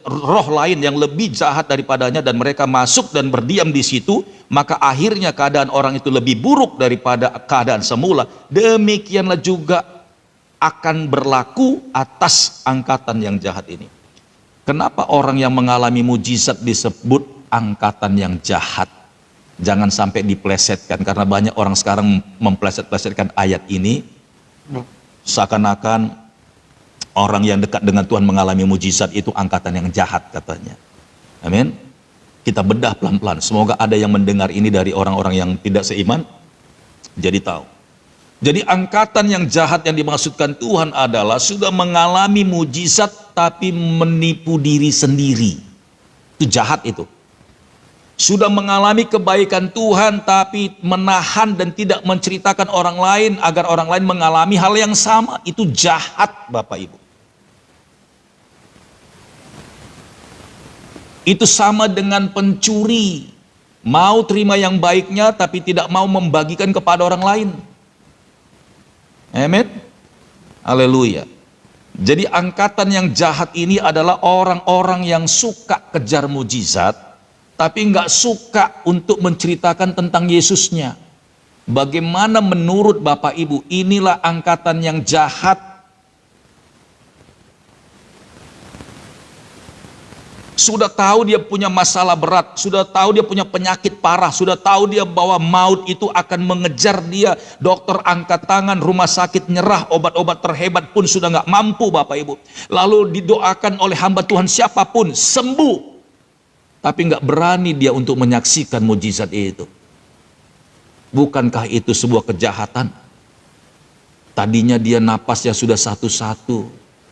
roh lain yang lebih jahat daripadanya, dan mereka masuk dan berdiam di situ. Maka akhirnya keadaan orang itu lebih buruk daripada keadaan semula. Demikianlah juga akan berlaku atas angkatan yang jahat ini. Kenapa orang yang mengalami mujizat disebut angkatan yang jahat? Jangan sampai diplesetkan, karena banyak orang sekarang mempleset-plesetkan ayat ini seakan-akan orang yang dekat dengan Tuhan mengalami mujizat itu angkatan yang jahat katanya. Amin. Kita bedah pelan-pelan. Semoga ada yang mendengar ini dari orang-orang yang tidak seiman, jadi tahu. Jadi angkatan yang jahat yang dimaksudkan Tuhan adalah sudah mengalami mujizat tapi menipu diri sendiri. Itu jahat itu. Sudah mengalami kebaikan Tuhan tapi menahan dan tidak menceritakan orang lain agar orang lain mengalami hal yang sama. Itu jahat, Bapak Ibu. Itu sama dengan pencuri. Mau terima yang baiknya tapi tidak mau membagikan kepada orang lain. Amin. Haleluya. Jadi angkatan yang jahat ini adalah orang-orang yang suka kejar mujizat tapi nggak suka untuk menceritakan tentang Yesusnya. Bagaimana menurut Bapak Ibu? Inilah angkatan yang jahat. Sudah tahu dia punya masalah berat, sudah tahu dia punya penyakit parah, sudah tahu dia bahwa maut itu akan mengejar dia. Dokter angkat tangan, rumah sakit nyerah, obat-obat terhebat pun sudah nggak mampu, Bapak Ibu. Lalu didoakan oleh hamba Tuhan siapapun sembuh, tapi nggak berani dia untuk menyaksikan mujizat itu. Bukankah itu sebuah kejahatan? Tadinya dia napasnya sudah satu-satu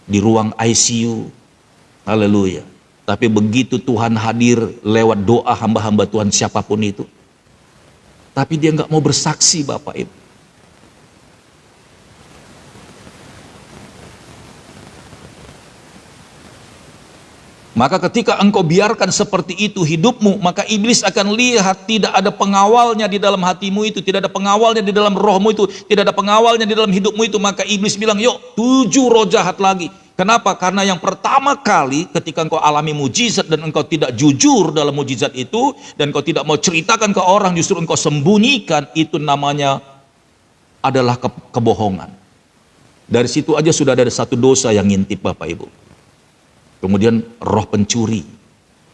di ruang ICU. Haleluya. Tapi begitu Tuhan hadir lewat doa hamba-hamba Tuhan siapapun itu, tapi dia nggak mau bersaksi, Bapak Ibu. Maka ketika engkau biarkan seperti itu hidupmu, maka iblis akan lihat tidak ada pengawalnya di dalam hatimu itu, tidak ada pengawalnya di dalam rohmu itu, tidak ada pengawalnya di dalam hidupmu itu. Maka iblis bilang, yuk 7 roh jahat lagi. Kenapa? Karena yang pertama kali ketika engkau alami mujizat dan engkau tidak jujur dalam mujizat itu, dan engkau tidak mau ceritakan ke orang, justru engkau sembunyikan, itu namanya adalah kebohongan. Dari situ aja sudah ada satu dosa yang ngintip, Bapak Ibu. Kemudian roh pencuri.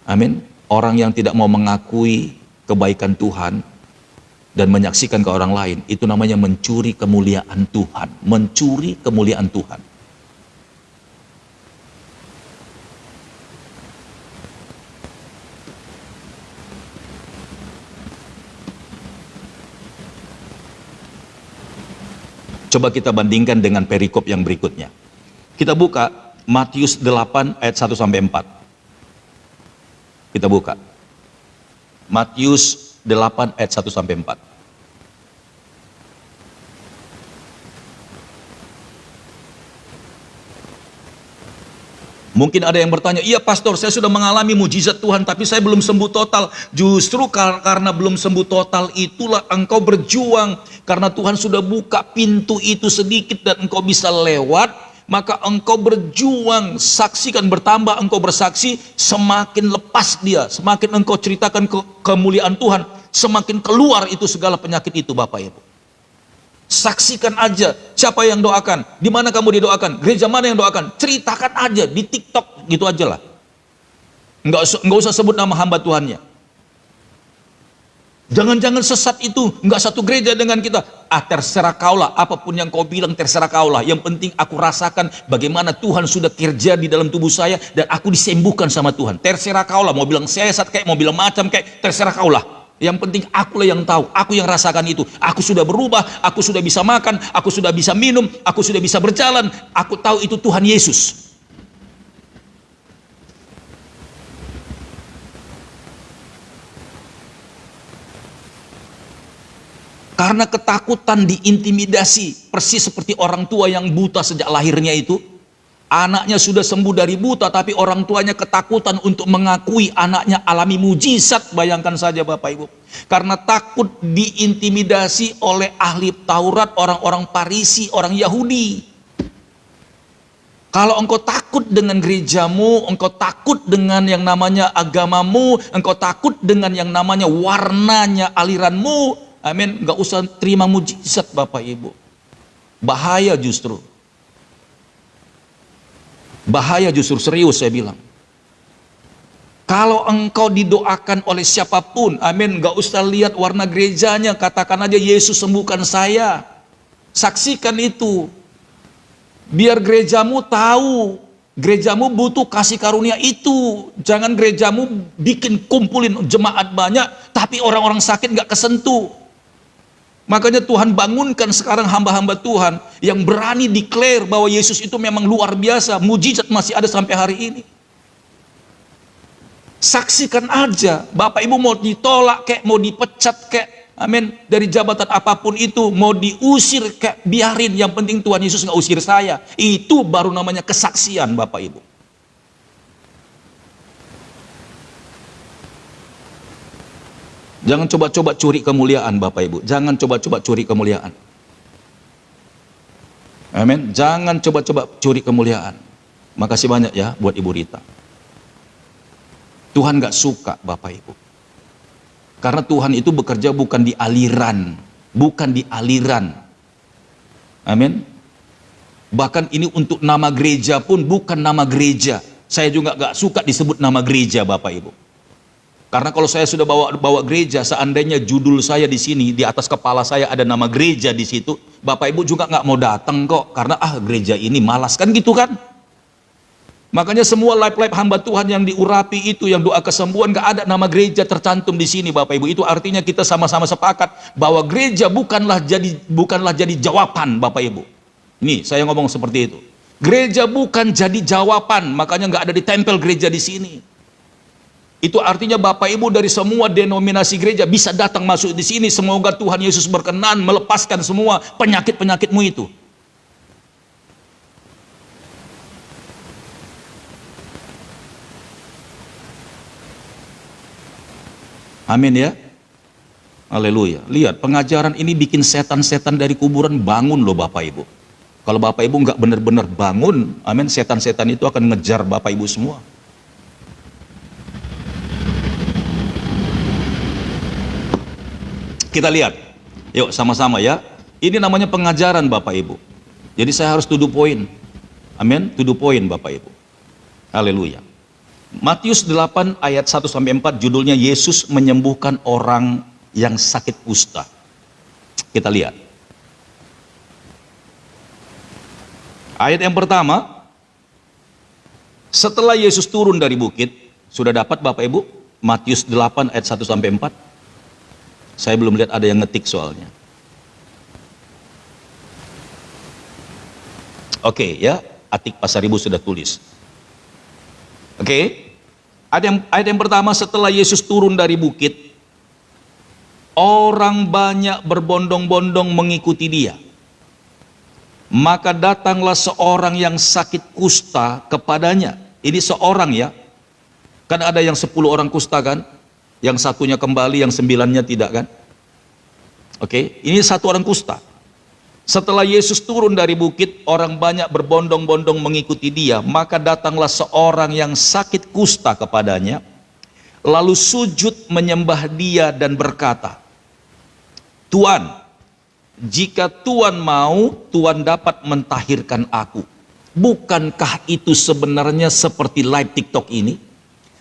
Amin. Orang yang tidak mau mengakui kebaikan Tuhan dan menyaksikan ke orang lain, itu namanya mencuri kemuliaan Tuhan. Mencuri kemuliaan Tuhan. Coba kita bandingkan dengan perikop yang berikutnya. Kita buka Matius 8 ayat 1 sampai 4. Kita buka Matius 8 ayat 1 sampai 4. Mungkin ada yang bertanya, iya pastor, saya sudah mengalami mujizat Tuhan tapi saya belum sembuh total. Justru karena belum sembuh total itulah engkau berjuang. Karena Tuhan sudah buka pintu itu sedikit dan engkau bisa lewat, maka engkau berjuang. Saksikan, bertambah engkau bersaksi, semakin lepas dia, semakin engkau ceritakan kemuliaan Tuhan, semakin keluar itu segala penyakit itu, Bapak Ibu. Saksikan aja, siapa yang doakan, di mana kamu didoakan, gereja mana yang doakan, ceritakan aja di TikTok gitu aja lah. Nggak usah sebut nama hamba Tuhannya. Jangan-jangan sesat itu nggak satu gereja dengan kita. Terserah kaulah, apapun yang kau bilang terserah kaulah. Yang penting aku rasakan bagaimana Tuhan sudah kerja di dalam tubuh saya dan aku disembuhkan sama Tuhan. Terserah kaulah, mau bilang sesat kayak, mau bilang macam kayak, terserah kaulah. Yang penting akulah yang tahu, aku yang rasakan itu. Aku sudah berubah, aku sudah bisa makan, aku sudah bisa minum, aku sudah bisa berjalan. Aku tahu itu Tuhan Yesus. Karena ketakutan diintimidasi, persis seperti orang tua yang buta sejak lahirnya itu. Anaknya sudah sembuh dari buta, tapi orang tuanya ketakutan untuk mengakui anaknya alami mujizat. Bayangkan saja Bapak Ibu. Karena takut diintimidasi oleh ahli Taurat, orang-orang Farisi, orang Yahudi. Kalau engkau takut dengan gerejamu, engkau takut dengan yang namanya agamamu, engkau takut dengan yang namanya warnanya aliranmu, amin, nggak usah terima mujizat Bapak Ibu. Bahaya justru. Bahaya justru, serius saya bilang. Kalau engkau didoakan oleh siapapun, amin, gak usah lihat warna gerejanya, katakan aja Yesus sembuhkan saya. Saksikan itu. Biar gerejamu tahu, gerejamu butuh kasih karunia itu. Jangan gerejamu bikin kumpulin jemaat banyak, tapi orang-orang sakit gak kesentuh. Makanya Tuhan bangunkan sekarang hamba-hamba Tuhan yang berani declare bahwa Yesus itu memang luar biasa, mujizat masih ada sampai hari ini. Saksikan aja, Bapak Ibu mau ditolak kek, mau dipecat kek, amin, dari jabatan apapun itu, mau diusir kek, biarin, yang penting Tuhan Yesus nggak usir saya. Itu baru namanya kesaksian Bapak Ibu. Jangan coba-coba curi kemuliaan Bapak Ibu, jangan coba-coba curi kemuliaan. Amin, jangan coba-coba curi kemuliaan. Makasih banyak ya buat Ibu Rita. Tuhan gak suka Bapak Ibu, karena Tuhan itu bekerja bukan di aliran, bukan di aliran, amin. Bahkan ini untuk nama gereja pun bukan nama gereja. Saya juga gak suka disebut nama gereja Bapak Ibu, karena kalau saya sudah bawa gereja, seandainya judul saya di sini, di atas kepala saya ada nama gereja di situ, Bapak Ibu juga gak mau datang kok, karena gereja ini malas, kan gitu kan. Makanya semua live-live hamba Tuhan yang diurapi itu, yang doa kesembuhan, gak ada nama gereja tercantum di sini Bapak Ibu. Itu artinya kita sama-sama sepakat bahwa gereja bukanlah jadi jawaban Bapak Ibu. Nih saya ngomong seperti itu. Gereja bukan jadi jawaban, makanya gak ada ditempel gereja di sini. Itu artinya Bapak Ibu dari semua denominasi gereja bisa datang masuk di sini. Semoga Tuhan Yesus berkenan melepaskan semua penyakit-penyakitmu itu. Amin ya. Haleluya. Lihat, pengajaran ini bikin setan-setan dari kuburan bangun loh Bapak Ibu. Kalau Bapak Ibu nggak benar-benar bangun, amin, setan-setan itu akan ngejar Bapak Ibu semua. Kita lihat, yuk sama-sama ya. Ini namanya pengajaran Bapak Ibu. Jadi saya harus to the point. Amin, to the point Bapak Ibu. Haleluya. Matius 8 ayat 1-4 judulnya Yesus menyembuhkan orang yang sakit kusta. Kita lihat. Ayat yang pertama, setelah Yesus turun dari bukit, sudah dapat Bapak Ibu? Matius 8 ayat 1-4. Saya belum lihat ada yang ngetik soalnya. Oke ya, Atik Pasaribu sudah tulis. Oke, ayat yang pertama, setelah Yesus turun dari bukit, orang banyak berbondong-bondong mengikuti dia. Maka datanglah seorang yang sakit kusta kepadanya. Ini seorang ya, kan ada yang 10 orang kusta kan, yang satunya kembali, yang 9-nya tidak kan. Oke, ini satu orang kusta. Setelah Yesus turun dari bukit, orang banyak berbondong-bondong mengikuti dia. Maka datanglah seorang yang sakit kusta kepadanya, lalu sujud menyembah dia dan berkata, Tuan, jika Tuan mau, Tuan dapat mentahirkan aku. Bukankah itu sebenarnya seperti live TikTok ini?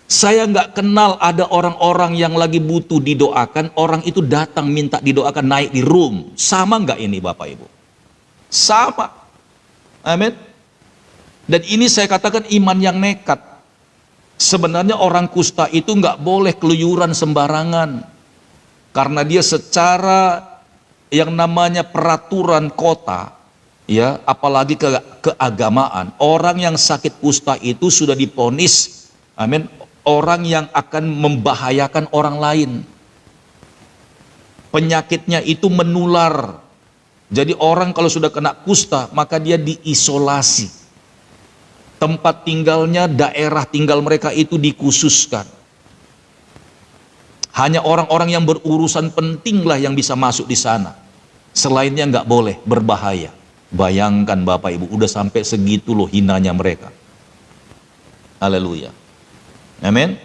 Saya nggak kenal ada orang-orang yang lagi butuh didoakan, orang itu datang minta didoakan naik di room. Sama nggak ini Bapak Ibu? Sama. Amin. Dan ini saya katakan iman yang nekat. Sebenarnya orang kusta itu nggak boleh keluyuran sembarangan, karena dia secara yang namanya peraturan kota, ya, apalagi keagamaan, orang yang sakit kusta itu sudah divonis, amin, orang yang akan membahayakan orang lain. Penyakitnya itu menular. Jadi orang kalau sudah kena kusta, maka dia diisolasi. Tempat tinggalnya, daerah tinggal mereka itu dikhususkan. Hanya orang-orang yang berurusan pentinglah yang bisa masuk di sana. Selainnya nggak boleh, berbahaya. Bayangkan Bapak Ibu, udah sampai segitu loh hinanya mereka. Haleluya. Amin.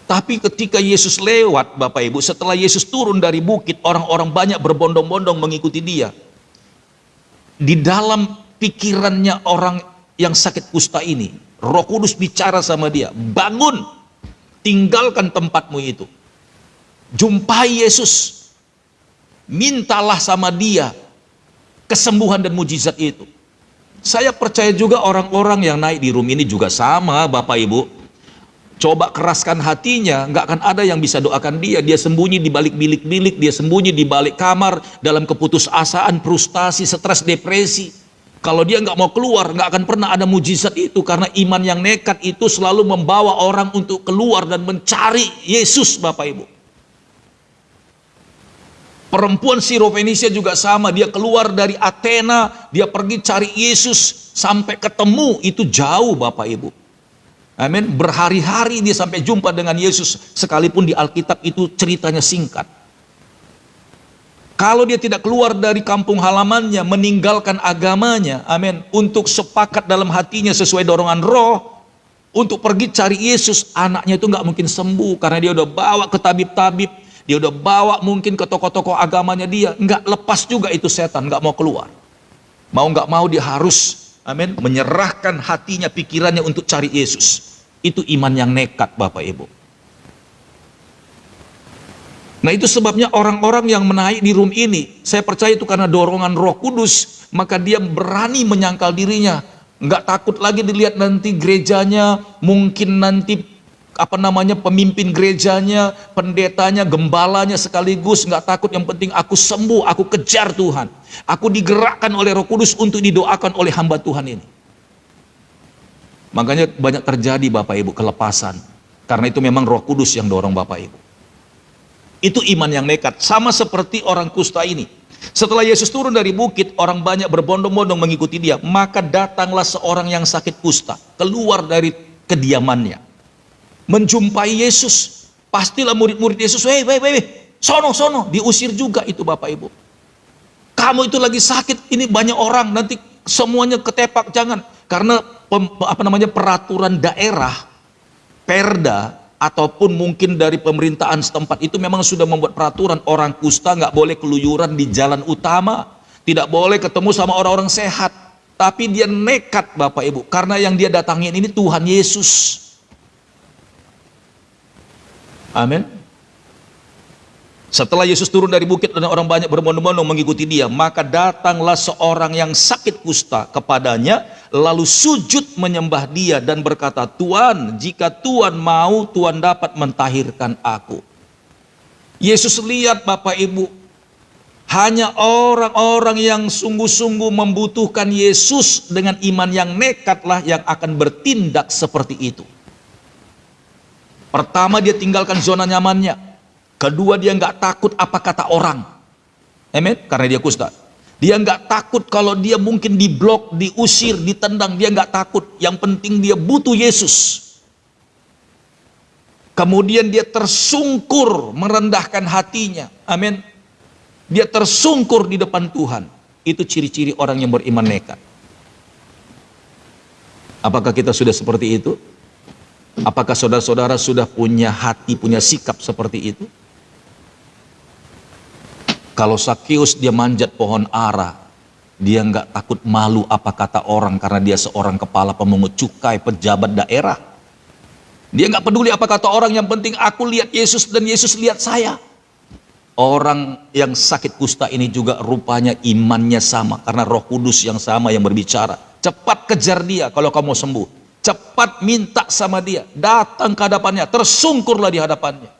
Tapi ketika Yesus lewat Bapak Ibu, setelah Yesus turun dari bukit, orang-orang banyak berbondong-bondong mengikuti dia. Di dalam pikirannya orang yang sakit kusta ini, Roh Kudus bicara sama dia, bangun, tinggalkan tempatmu itu. Jumpai Yesus, mintalah sama dia kesembuhan dan mujizat itu. Saya percaya juga orang-orang yang naik di room ini juga sama Bapak Ibu. Coba keraskan hatinya, nggak akan ada yang bisa doakan dia. Dia sembunyi di balik bilik-bilik, dia sembunyi di balik kamar, dalam keputusasaan, frustasi, stres, depresi. Kalau dia nggak mau keluar, nggak akan pernah ada mujizat itu, karena iman yang nekat itu selalu membawa orang untuk keluar dan mencari Yesus, Bapak Ibu. Perempuan Sirofenisia juga sama, dia keluar dari Athena, dia pergi cari Yesus, sampai ketemu, itu jauh Bapak Ibu. Amin. Berhari-hari dia sampai jumpa dengan Yesus, sekalipun di Alkitab itu ceritanya singkat. Kalau dia tidak keluar dari kampung halamannya, meninggalkan agamanya, amin, untuk sepakat dalam hatinya sesuai dorongan Roh, untuk pergi cari Yesus, anaknya itu nggak mungkin sembuh, karena dia udah bawa ke tabib-tabib, dia udah bawa mungkin ke tokoh-tokoh agamanya dia, nggak lepas juga itu setan, nggak mau keluar. Mau nggak mau dia harus, amin, menyerahkan hatinya, pikirannya untuk cari Yesus. Itu iman yang nekat Bapak Ibu. Nah itu sebabnya orang-orang yang menaik di room ini, saya percaya itu karena dorongan Roh Kudus, maka dia berani menyangkal dirinya, nggak takut lagi dilihat nanti gerejanya, mungkin nanti pemimpin gerejanya, pendetanya, gembalanya sekaligus, nggak takut, yang penting aku sembuh, aku kejar Tuhan, aku digerakkan oleh Roh Kudus untuk didoakan oleh hamba Tuhan ini. Makanya banyak terjadi Bapak Ibu kelepasan, karena itu memang Roh Kudus yang dorong Bapak Ibu. Itu iman yang nekat, sama seperti orang kusta ini. Setelah Yesus turun dari bukit, orang banyak berbondong-bondong mengikuti dia, maka datanglah seorang yang sakit kusta, keluar dari kediamannya, menjumpai Yesus. Pastilah murid-murid Yesus, weh, sono, diusir juga itu Bapak Ibu. Kamu itu lagi sakit, ini banyak orang, nanti semuanya ketepak, jangan. Karena peraturan daerah, perda, ataupun mungkin dari pemerintahan setempat itu memang sudah membuat peraturan, orang kusta nggak boleh keluyuran di jalan utama, tidak boleh ketemu sama orang-orang sehat. Tapi dia nekat Bapak Ibu, karena yang dia datangin ini Tuhan Yesus. Amin. Setelah Yesus turun dari bukit dan orang banyak berbondong-bondong mengikuti dia, maka datanglah seorang yang sakit kusta kepadanya, lalu sujud menyembah dia dan berkata, Tuhan, jika Tuhan mau, Tuhan dapat mentahirkan aku. Yesus lihat Bapak Ibu, hanya orang-orang yang sungguh-sungguh membutuhkan Yesus dengan iman yang nekatlah yang akan bertindak seperti itu. Pertama, dia tinggalkan zona nyamannya. Kedua, dia nggak takut apa kata orang. Amin. Karena dia kusta. Dia nggak takut kalau dia mungkin diblok, diusir, ditendang. Dia nggak takut. Yang penting dia butuh Yesus. Kemudian dia tersungkur merendahkan hatinya. Amin. Dia tersungkur di depan Tuhan. Itu ciri-ciri orang yang beriman nekat. Apakah kita sudah seperti itu? Apakah saudara-saudara sudah punya hati, punya sikap seperti itu? Kalau Sakeus dia manjat pohon ara, dia nggak takut malu apa kata orang karena dia seorang kepala pemungut cukai, pejabat daerah. Dia nggak peduli apa kata orang, yang penting aku lihat Yesus dan Yesus lihat saya. Orang yang sakit kusta ini juga rupanya imannya sama, karena Roh Kudus yang sama yang berbicara. Cepat kejar dia kalau kamu mau sembuh. Cepat minta sama dia, datang ke hadapannya, tersungkurlah di hadapannya.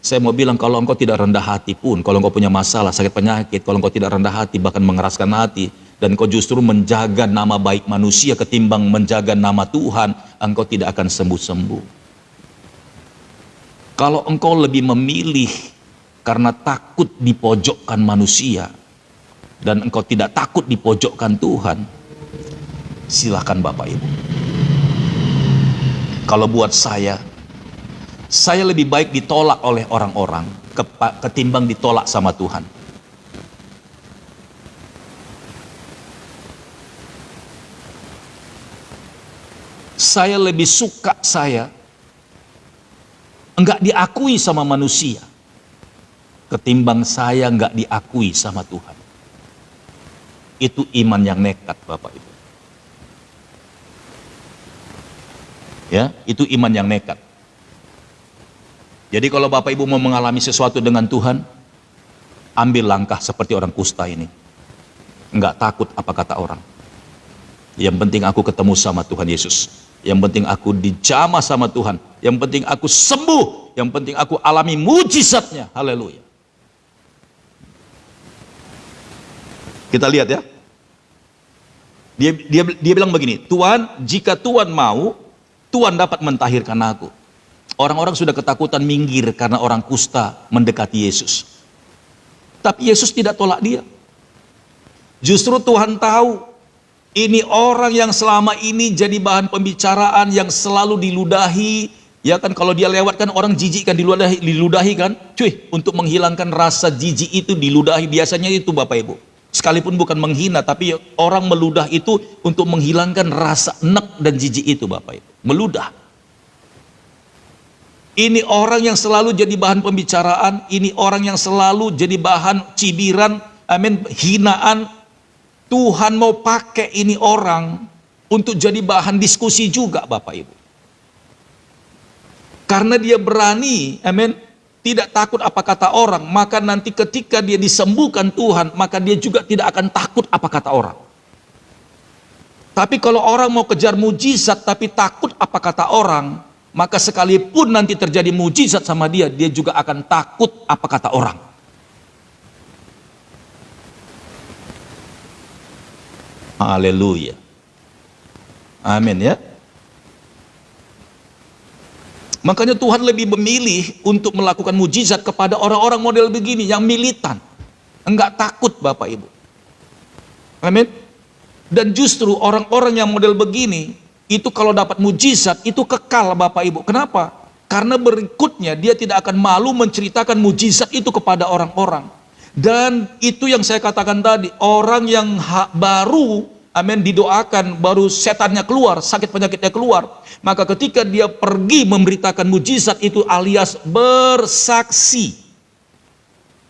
Saya mau bilang, kalau engkau tidak rendah hati pun, kalau engkau punya masalah, sakit penyakit, kalau engkau tidak rendah hati, bahkan mengeraskan hati, dan engkau justru menjaga nama baik manusia ketimbang menjaga nama Tuhan, engkau tidak akan sembuh-sembuh. Kalau engkau lebih memilih karena takut dipojokkan manusia, dan engkau tidak takut dipojokkan Tuhan, silakan Bapak Ibu. Kalau buat saya lebih baik ditolak oleh orang-orang ketimbang ditolak sama Tuhan. saya lebih suka saya enggak diakui sama manusia ketimbang saya enggak diakui sama Tuhan. Itu iman yang nekat, Bapak Ibu. Ya, itu iman yang nekat. Jadi kalau Bapak Ibu mau mengalami sesuatu dengan Tuhan, ambil langkah seperti orang kusta ini. Enggak takut apa kata orang. Yang penting aku ketemu sama Tuhan Yesus. Yang penting aku dijamah sama Tuhan. Yang penting aku sembuh. Yang penting aku alami mujizatnya. Haleluya. Kita lihat ya. Dia bilang begini, Tuhan, jika Tuhan mau, Tuhan dapat mentahirkan aku. Orang-orang sudah ketakutan minggir karena orang kusta mendekati Yesus. Tapi Yesus tidak tolak dia. Justru Tuhan tahu, ini orang yang selama ini jadi bahan pembicaraan, yang selalu diludahi. Ya kan, kalau dia lewat kan orang jijik kan, diludahi kan. Cuy, untuk menghilangkan rasa jijik itu diludahi, biasanya itu Bapak Ibu. Sekalipun bukan menghina, tapi orang meludah itu untuk menghilangkan rasa enek dan jijik itu Bapak Ibu. Meludah. Ini orang yang selalu jadi bahan pembicaraan, ini orang yang selalu jadi bahan cibiran, amin, hinaan. Tuhan mau pakai ini orang untuk jadi bahan diskusi juga Bapak Ibu. Karena dia berani, amin, tidak takut apa kata orang, maka nanti ketika dia disembuhkan Tuhan, maka dia juga tidak akan takut apa kata orang. Tapi kalau orang mau kejar mujizat tapi takut apa kata orang, maka sekalipun nanti terjadi mujizat sama dia, dia juga akan takut apa kata orang. Haleluya. Amin ya. Makanya Tuhan lebih memilih untuk melakukan mujizat kepada orang-orang model begini, yang militan, enggak takut Bapak Ibu. Amin. Dan justru orang-orang yang model begini, itu kalau dapat mujizat, itu kekal Bapak Ibu. Kenapa? Karena berikutnya dia tidak akan malu menceritakan mujizat itu kepada orang-orang. Dan itu yang saya katakan tadi, orang yang baru, amin, didoakan, baru setannya keluar, sakit penyakitnya keluar, maka ketika dia pergi memberitakan mujizat itu alias bersaksi,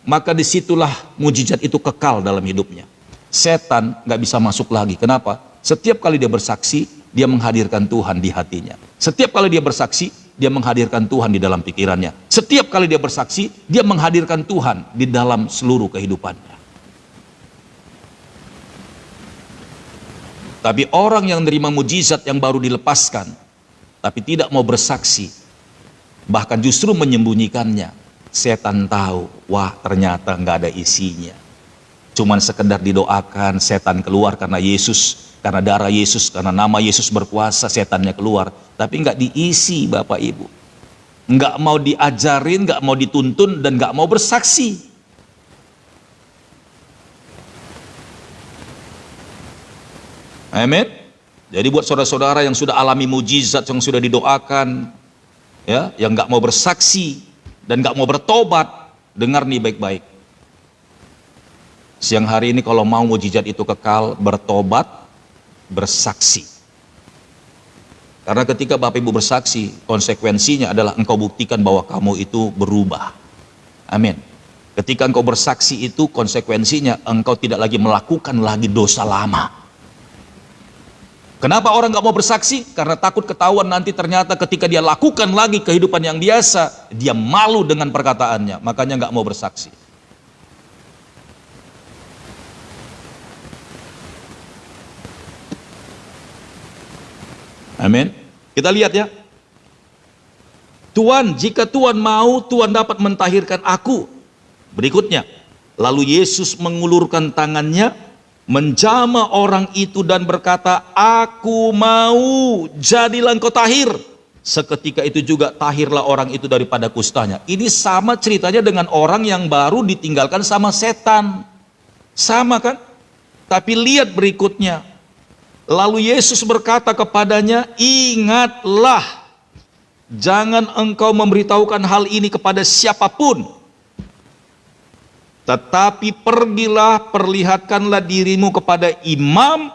maka disitulah mujizat itu kekal dalam hidupnya. Setan nggak bisa masuk lagi. Kenapa? Setiap kali dia bersaksi, dia menghadirkan Tuhan di hatinya. Setiap kali dia bersaksi, dia menghadirkan Tuhan di dalam pikirannya. Setiap kali dia bersaksi, dia menghadirkan Tuhan di dalam seluruh kehidupannya. Tapi orang yang menerima mujizat yang baru dilepaskan, tapi tidak mau bersaksi, bahkan justru menyembunyikannya, setan tahu, wah ternyata nggak ada isinya. Cuman sekedar didoakan, setan keluar karena Yesus, karena darah Yesus, karena nama Yesus berkuasa, setannya keluar. Tapi nggak diisi Bapak Ibu. Nggak mau diajarin, nggak mau dituntun, dan nggak mau bersaksi. Amin. Jadi buat saudara-saudara yang sudah alami mujizat, yang sudah didoakan, ya, yang nggak mau bersaksi dan nggak mau bertobat, dengar nih baik-baik. Siang hari ini kalau mau mujizat itu kekal, bertobat, bersaksi. Karena ketika Bapak Ibu bersaksi, konsekuensinya adalah engkau buktikan bahwa kamu itu berubah. Amin. Ketika engkau bersaksi itu, konsekuensinya engkau tidak lagi melakukan lagi dosa lama. Kenapa orang nggak mau bersaksi? Karena takut ketahuan nanti ternyata ketika dia lakukan lagi kehidupan yang biasa, dia malu dengan perkataannya, makanya nggak mau bersaksi. Amin. Kita lihat ya. Tuhan, jika Tuhan mau, Tuhan dapat mentahirkan aku. Berikutnya, lalu Yesus mengulurkan tangannya, menjamah orang itu dan berkata, aku mau, jadilah engkau tahir. Seketika itu juga tahirlah orang itu daripada kustanya. Ini sama ceritanya dengan orang yang baru ditinggalkan sama setan. Sama kan? Tapi lihat berikutnya. Lalu Yesus berkata kepadanya, ingatlah, jangan engkau memberitahukan hal ini kepada siapapun, tetapi pergilah, perlihatkanlah dirimu kepada imam,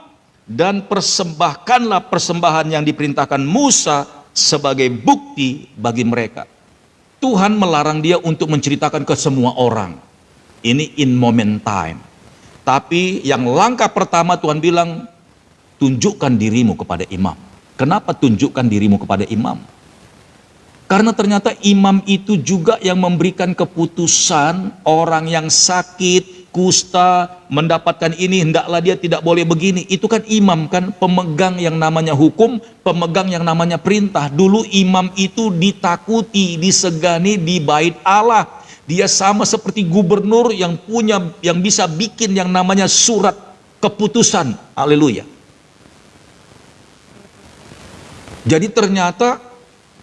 dan persembahkanlah persembahan yang diperintahkan Musa sebagai bukti bagi mereka. Tuhan melarang dia untuk menceritakan ke semua orang. Ini in moment time. Tapi yang langkah pertama Tuhan bilang, tunjukkan dirimu kepada imam. Kenapa tunjukkan dirimu kepada imam? Karena ternyata imam itu juga yang memberikan keputusan orang yang sakit, kusta, mendapatkan ini, hendaklah dia tidak boleh begini. Itu kan imam kan, pemegang yang namanya hukum, pemegang yang namanya perintah. Dulu imam itu ditakuti, disegani di bait Allah. Dia sama seperti gubernur yang bisa bikin yang namanya surat keputusan. Haleluya. Jadi ternyata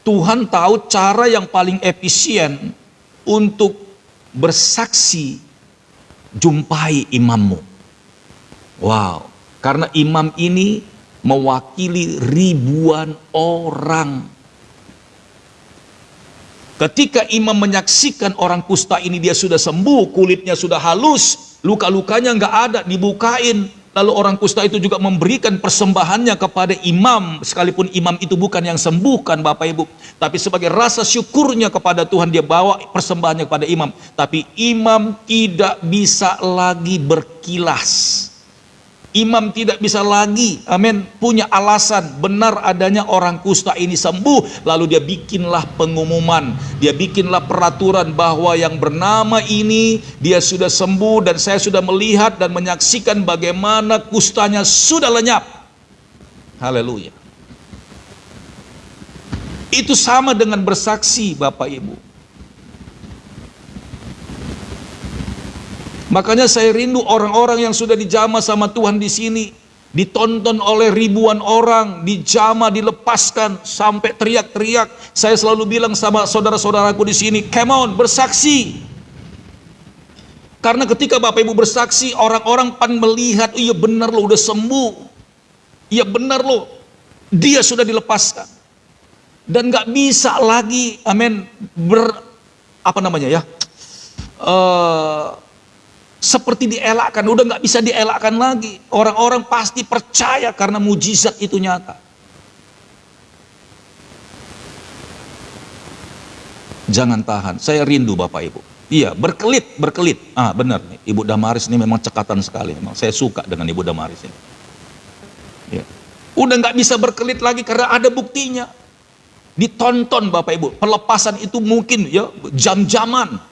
Tuhan tahu cara yang paling efisien untuk bersaksi, jumpai imammu. Wow, karena imam ini mewakili ribuan orang. Ketika imam menyaksikan orang kusta ini dia sudah sembuh, kulitnya sudah halus, luka-lukanya nggak ada, dibukain. Lalu orang kusta itu juga memberikan persembahannya kepada imam, sekalipun imam itu bukan yang sembuhkan Bapak Ibu. Tapi sebagai rasa syukurnya kepada Tuhan dia bawa persembahannya kepada imam. Tapi imam tidak bisa lagi berkilas. Imam tidak bisa lagi, amin, punya alasan benar adanya orang kusta ini sembuh. Lalu dia bikinlah pengumuman, dia bikinlah peraturan bahwa yang bernama ini dia sudah sembuh dan saya sudah melihat dan menyaksikan bagaimana kustanya sudah lenyap. Haleluya. Itu sama dengan bersaksi Bapak Ibu. Makanya saya rindu orang-orang yang sudah dijamah sama Tuhan di sini, ditonton oleh ribuan orang, dijamah, dilepaskan sampai teriak-teriak. Saya selalu bilang sama saudara-saudaraku di sini, come on, bersaksi. Karena ketika Bapak Ibu bersaksi, orang-orang pan melihat, oh iya benar loh udah sembuh. Iya benar loh, dia sudah dilepaskan. Dan gak bisa lagi, amin, seperti dielakkan, udah nggak bisa dielakkan lagi. Orang-orang pasti percaya karena mujizat itu nyata. Jangan tahan, saya rindu Bapak Ibu. Iya, berkelit. Benar nih, Ibu Damaris ini memang cekatan sekali. Memang saya suka dengan Ibu Damaris ini. Ya. Udah nggak bisa berkelit lagi karena ada buktinya. Ditonton Bapak Ibu, pelepasan itu mungkin ya jam-jaman.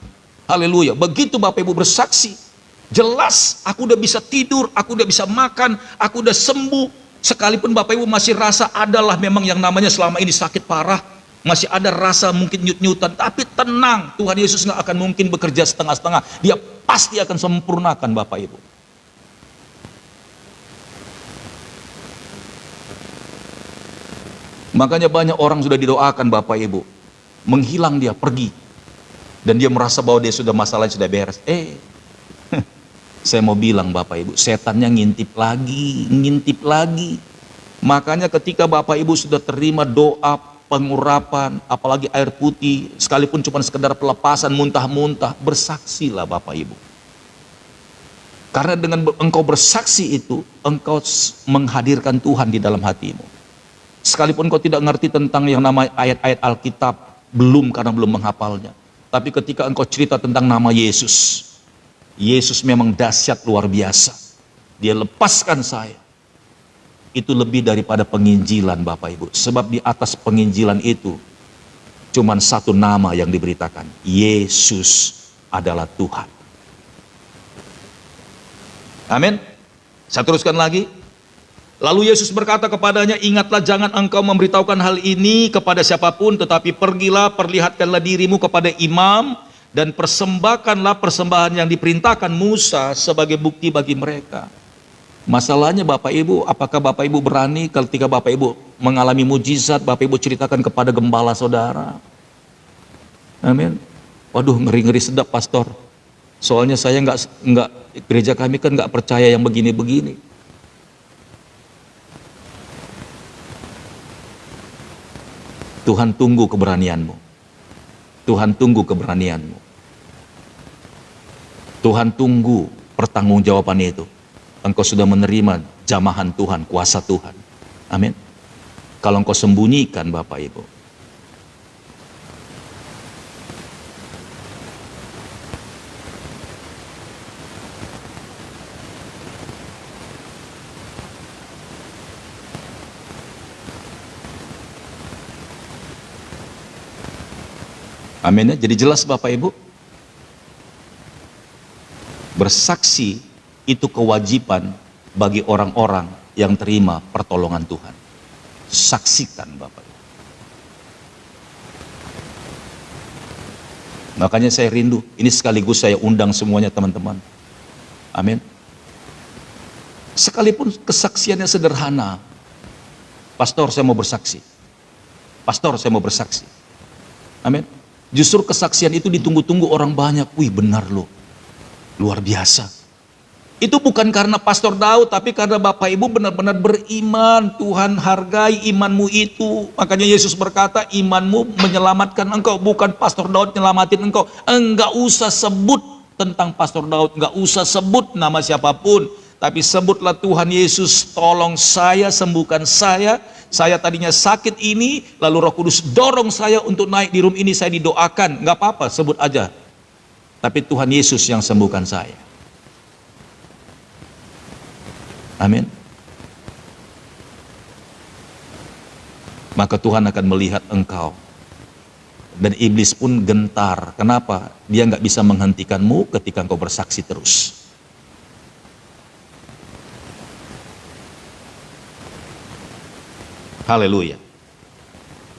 Haleluya. Begitu Bapak Ibu bersaksi, jelas aku udah bisa tidur, aku udah bisa makan, aku udah sembuh. Sekalipun Bapak Ibu masih rasa adalah memang yang namanya selama ini sakit parah, masih ada rasa mungkin nyut-nyutan, tapi tenang, Tuhan Yesus nggak akan mungkin bekerja setengah-setengah. Dia pasti akan sempurnakan Bapak Ibu. Makanya banyak orang sudah didoakan Bapak Ibu, menghilang dia, pergi. Dan dia merasa bahwa dia sudah masalahnya sudah beres. Saya mau bilang Bapak Ibu, setannya ngintip lagi. Makanya ketika Bapak Ibu sudah terima doa pengurapan, apalagi air putih, sekalipun cuma sekedar pelepasan muntah-muntah, bersaksilah Bapak Ibu. Karena dengan engkau bersaksi itu, engkau menghadirkan Tuhan di dalam hatimu. Sekalipun kau tidak ngerti tentang yang namanya ayat-ayat Alkitab, karena belum menghafalnya. Tapi ketika engkau cerita tentang nama Yesus, Yesus memang dahsyat luar biasa. Dia lepaskan saya. Itu lebih daripada penginjilan Bapak Ibu. Sebab di atas penginjilan itu, cuman satu nama yang diberitakan. Yesus adalah Tuhan. Amin. Saya teruskan lagi. Lalu Yesus berkata kepadanya, ingatlah jangan engkau memberitahukan hal ini kepada siapapun, tetapi pergilah, perlihatkanlah dirimu kepada imam, dan persembahkanlah persembahan yang diperintahkan Musa sebagai bukti bagi mereka. Masalahnya Bapak Ibu, apakah Bapak Ibu berani ketika Bapak Ibu mengalami mujizat, Bapak Ibu ceritakan kepada gembala saudara? Amin. Waduh, ngeri-ngeri sedap pastor. Soalnya saya nggak gereja kami kan nggak percaya yang begini-begini. Tuhan tunggu keberanianmu. Tuhan tunggu keberanianmu. Tuhan tunggu pertanggungjawaban itu. Engkau sudah menerima jamahan Tuhan, kuasa Tuhan. Amin. Kalau engkau sembunyikan Bapak Ibu, amin ya. Jadi jelas Bapak Ibu, bersaksi itu kewajiban bagi orang-orang yang terima pertolongan Tuhan. Saksikan Bapak Ibu. Makanya saya rindu, ini sekaligus saya undang semuanya teman-teman. Amin. Sekalipun kesaksiannya sederhana, pastor saya mau bersaksi, pastor saya mau bersaksi. Amin. Justru kesaksian itu ditunggu-tunggu orang banyak. Wih, benar loh, luar biasa. Itu bukan karena Pastor Daud, tapi karena Bapak Ibu benar-benar beriman. Tuhan hargai imanmu itu. Makanya Yesus berkata, imanmu menyelamatkan engkau, bukan Pastor Daud nyelamatin engkau. Enggak usah sebut tentang Pastor Daud, enggak usah sebut nama siapapun, tapi sebutlah Tuhan Yesus, tolong saya, sembuhkan saya. Saya tadinya sakit ini, lalu Roh Kudus dorong saya untuk naik di room ini, saya didoakan. Enggak apa-apa, sebut aja. Tapi Tuhan Yesus yang sembuhkan saya. Amin. Maka Tuhan akan melihat engkau. Dan iblis pun gentar. Kenapa? Dia nggak bisa menghentikanmu ketika engkau bersaksi terus. Haleluya.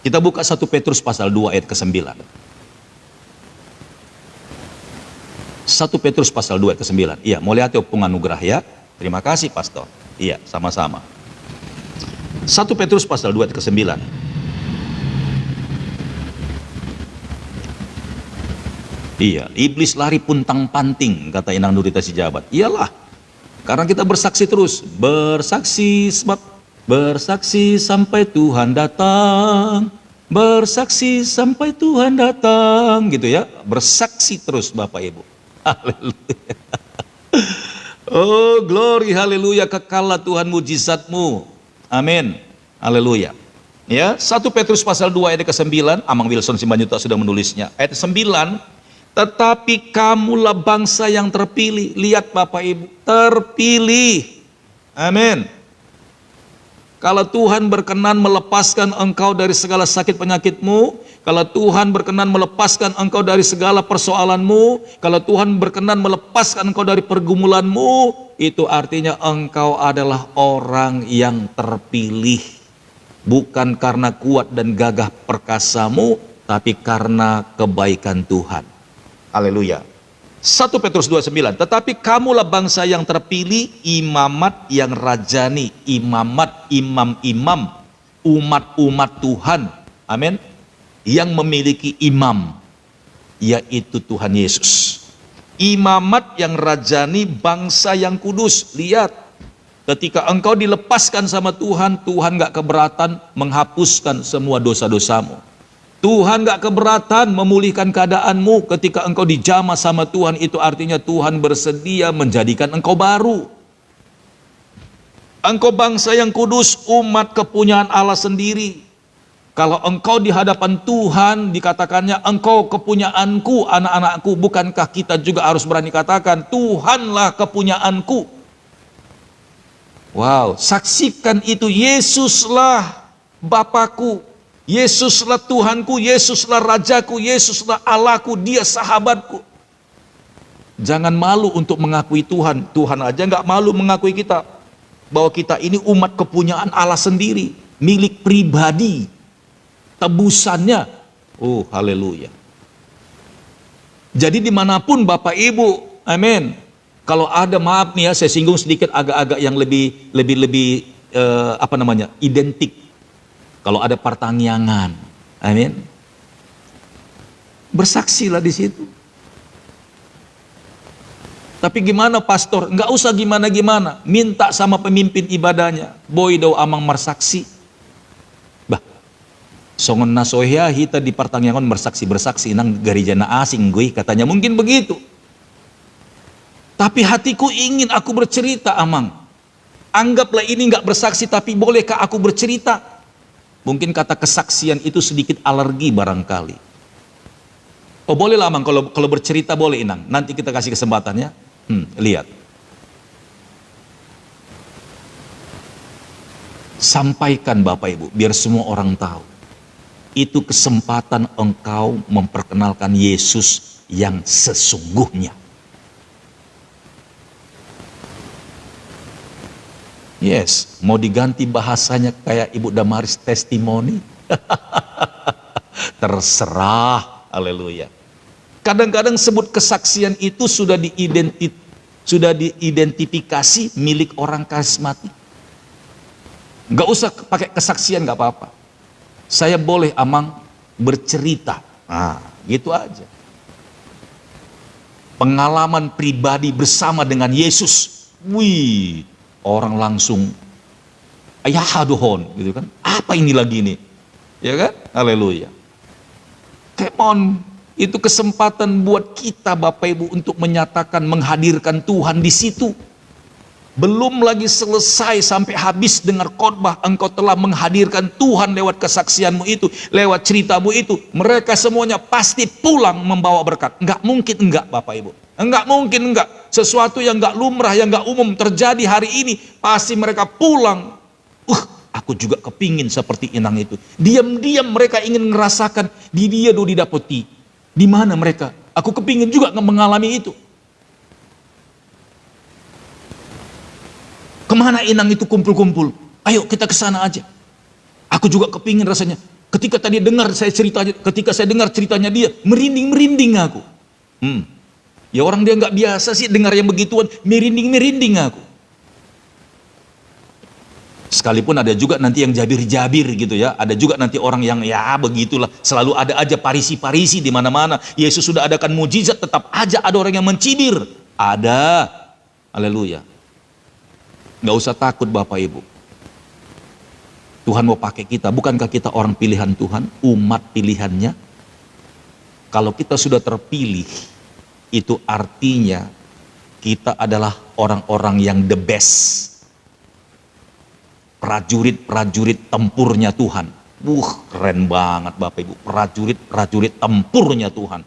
Kita buka 1 Petrus pasal 2 ayat ke-9. 1 Petrus pasal 2 ayat ke-9. Iya, mau lihat ya penganugerah ya. Terima kasih Pastor. Iya, sama-sama. 1 Petrus pasal 2 ayat ke-9. Iya, iblis lari puntang-panting, kata Inang Nurita Sijabat. Iyalah, karena kita bersaksi terus. Bersaksi sampai Tuhan datang. Bersaksi sampai Tuhan datang. Gitu ya, bersaksi terus Bapak Ibu. Haleluya. Oh, glory, haleluya, kekallah Tuhan mujizatmu. Amin. Haleluya. Ya, 1 Petrus pasal 2 ayat ke-9, Amang Wilson Simbanyuta sudah menulisnya. Ayat 9, tetapi kamulah bangsa yang terpilih. Lihat Bapak Ibu, terpilih. Amin. Kalau Tuhan berkenan melepaskan engkau dari segala sakit penyakitmu, kalau Tuhan berkenan melepaskan engkau dari segala persoalanmu, kalau Tuhan berkenan melepaskan engkau dari pergumulanmu, itu artinya engkau adalah orang yang terpilih. Bukan karena kuat dan gagah perkasamu, tapi karena kebaikan Tuhan. Haleluya. 1 Petrus 2:9, tetapi kamulah bangsa yang terpilih, imamat yang rajani, imamat, imam-imam, umat-umat Tuhan, amin, yang memiliki imam, yaitu Tuhan Yesus. Imamat yang rajani, bangsa yang kudus. Lihat, ketika engkau dilepaskan sama Tuhan, Tuhan gak keberatan menghapuskan semua dosa-dosamu. Tuhan gak keberatan memulihkan keadaanmu. Ketika engkau dijamah sama Tuhan, itu artinya Tuhan bersedia menjadikan engkau baru. Engkau bangsa yang kudus, umat kepunyaan Allah sendiri. Kalau engkau di hadapan Tuhan, dikatakannya engkau kepunyaanku, anak-anakku. Bukankah kita juga harus berani katakan, Tuhanlah kepunyaanku. Wow, saksikan itu, Yesuslah Bapakku, Yesuslah Tuhanku, Yesuslah Rajaku, Yesuslah Allahku, Dia sahabatku. Jangan malu untuk mengakui Tuhan. Tuhan aja nggak malu mengakui kita, bahwa kita ini umat kepunyaan Allah sendiri, milik pribadi, tebusannya. Oh, haleluya. Jadi dimanapun Bapak Ibu, amin. Kalau ada, maaf nih ya, saya singgung sedikit agak-agak yang lebih identik. Kalau ada pertangyangan, amin, bersaksilah di situ. Tapi gimana pastor? Enggak usah gimana-gimana, minta sama pemimpin ibadahnya, boy do amang mersaksi. Bah, songon nasohya hita di pertangyangan bersaksi nang garijana asing gue, katanya mungkin begitu. Tapi hatiku ingin aku bercerita, amang. Anggaplah ini nggak bersaksi, tapi bolehkah aku bercerita? Mungkin kata kesaksian itu sedikit alergi barangkali. Oh boleh lah Amang, kalau bercerita boleh Inang. Nanti kita kasih kesempatannya. Lihat. Sampaikan Bapak Ibu, biar semua orang tahu. Itu kesempatan engkau memperkenalkan Yesus yang sesungguhnya. Yes, mau diganti bahasanya kayak Ibu Damaris testimoni. Terserah, haleluya. Kadang-kadang sebut kesaksian itu sudah diidentifikasi milik orang karismatik. Gak usah pakai kesaksian, gak apa-apa. Saya boleh Amang bercerita. Nah, gitu aja. Pengalaman pribadi bersama dengan Yesus. Wih, orang langsung ayah haduhon gitu kan. Apa ini lagi nih? Ya kan? Haleluya. Come on. Itu kesempatan buat kita Bapak Ibu untuk menyatakan, menghadirkan Tuhan di situ. Belum lagi selesai sampai habis dengar khotbah, engkau telah menghadirkan Tuhan lewat kesaksianmu itu, lewat ceritamu itu. Mereka semuanya pasti pulang membawa berkat. Enggak mungkin enggak Bapak Ibu. Enggak mungkin enggak. Sesuatu yang enggak lumrah, yang enggak umum terjadi hari ini, pasti mereka pulang. Aku juga kepingin seperti Inang itu. Diam-diam mereka ingin ngerasakan di dia do didapati. Di mana mereka? Aku kepingin juga mengalami itu. Kemana Inang itu kumpul-kumpul? Ayo kita ke sana aja. Aku juga kepingin rasanya. Ketika tadi dengar saya ceritanya, ketika saya dengar ceritanya dia, merinding aku. Ya orang dia nggak biasa sih dengar yang begituan, merinding aku. Sekalipun ada juga nanti yang jabir-jabir gitu ya, ada juga nanti orang yang ya begitulah, selalu ada aja parisi-parisi di mana-mana. Yesus sudah adakan mujizat, tetap aja ada orang yang mencibir. Ada, haleluya. Nggak usah takut Bapak Ibu. Tuhan mau pakai kita, bukankah kita orang pilihan Tuhan, umat pilihannya? Kalau kita sudah terpilih, itu artinya kita adalah orang-orang yang the best. Prajurit-prajurit tempurnya Tuhan. Keren banget Bapak Ibu. Prajurit-prajurit tempurnya Tuhan.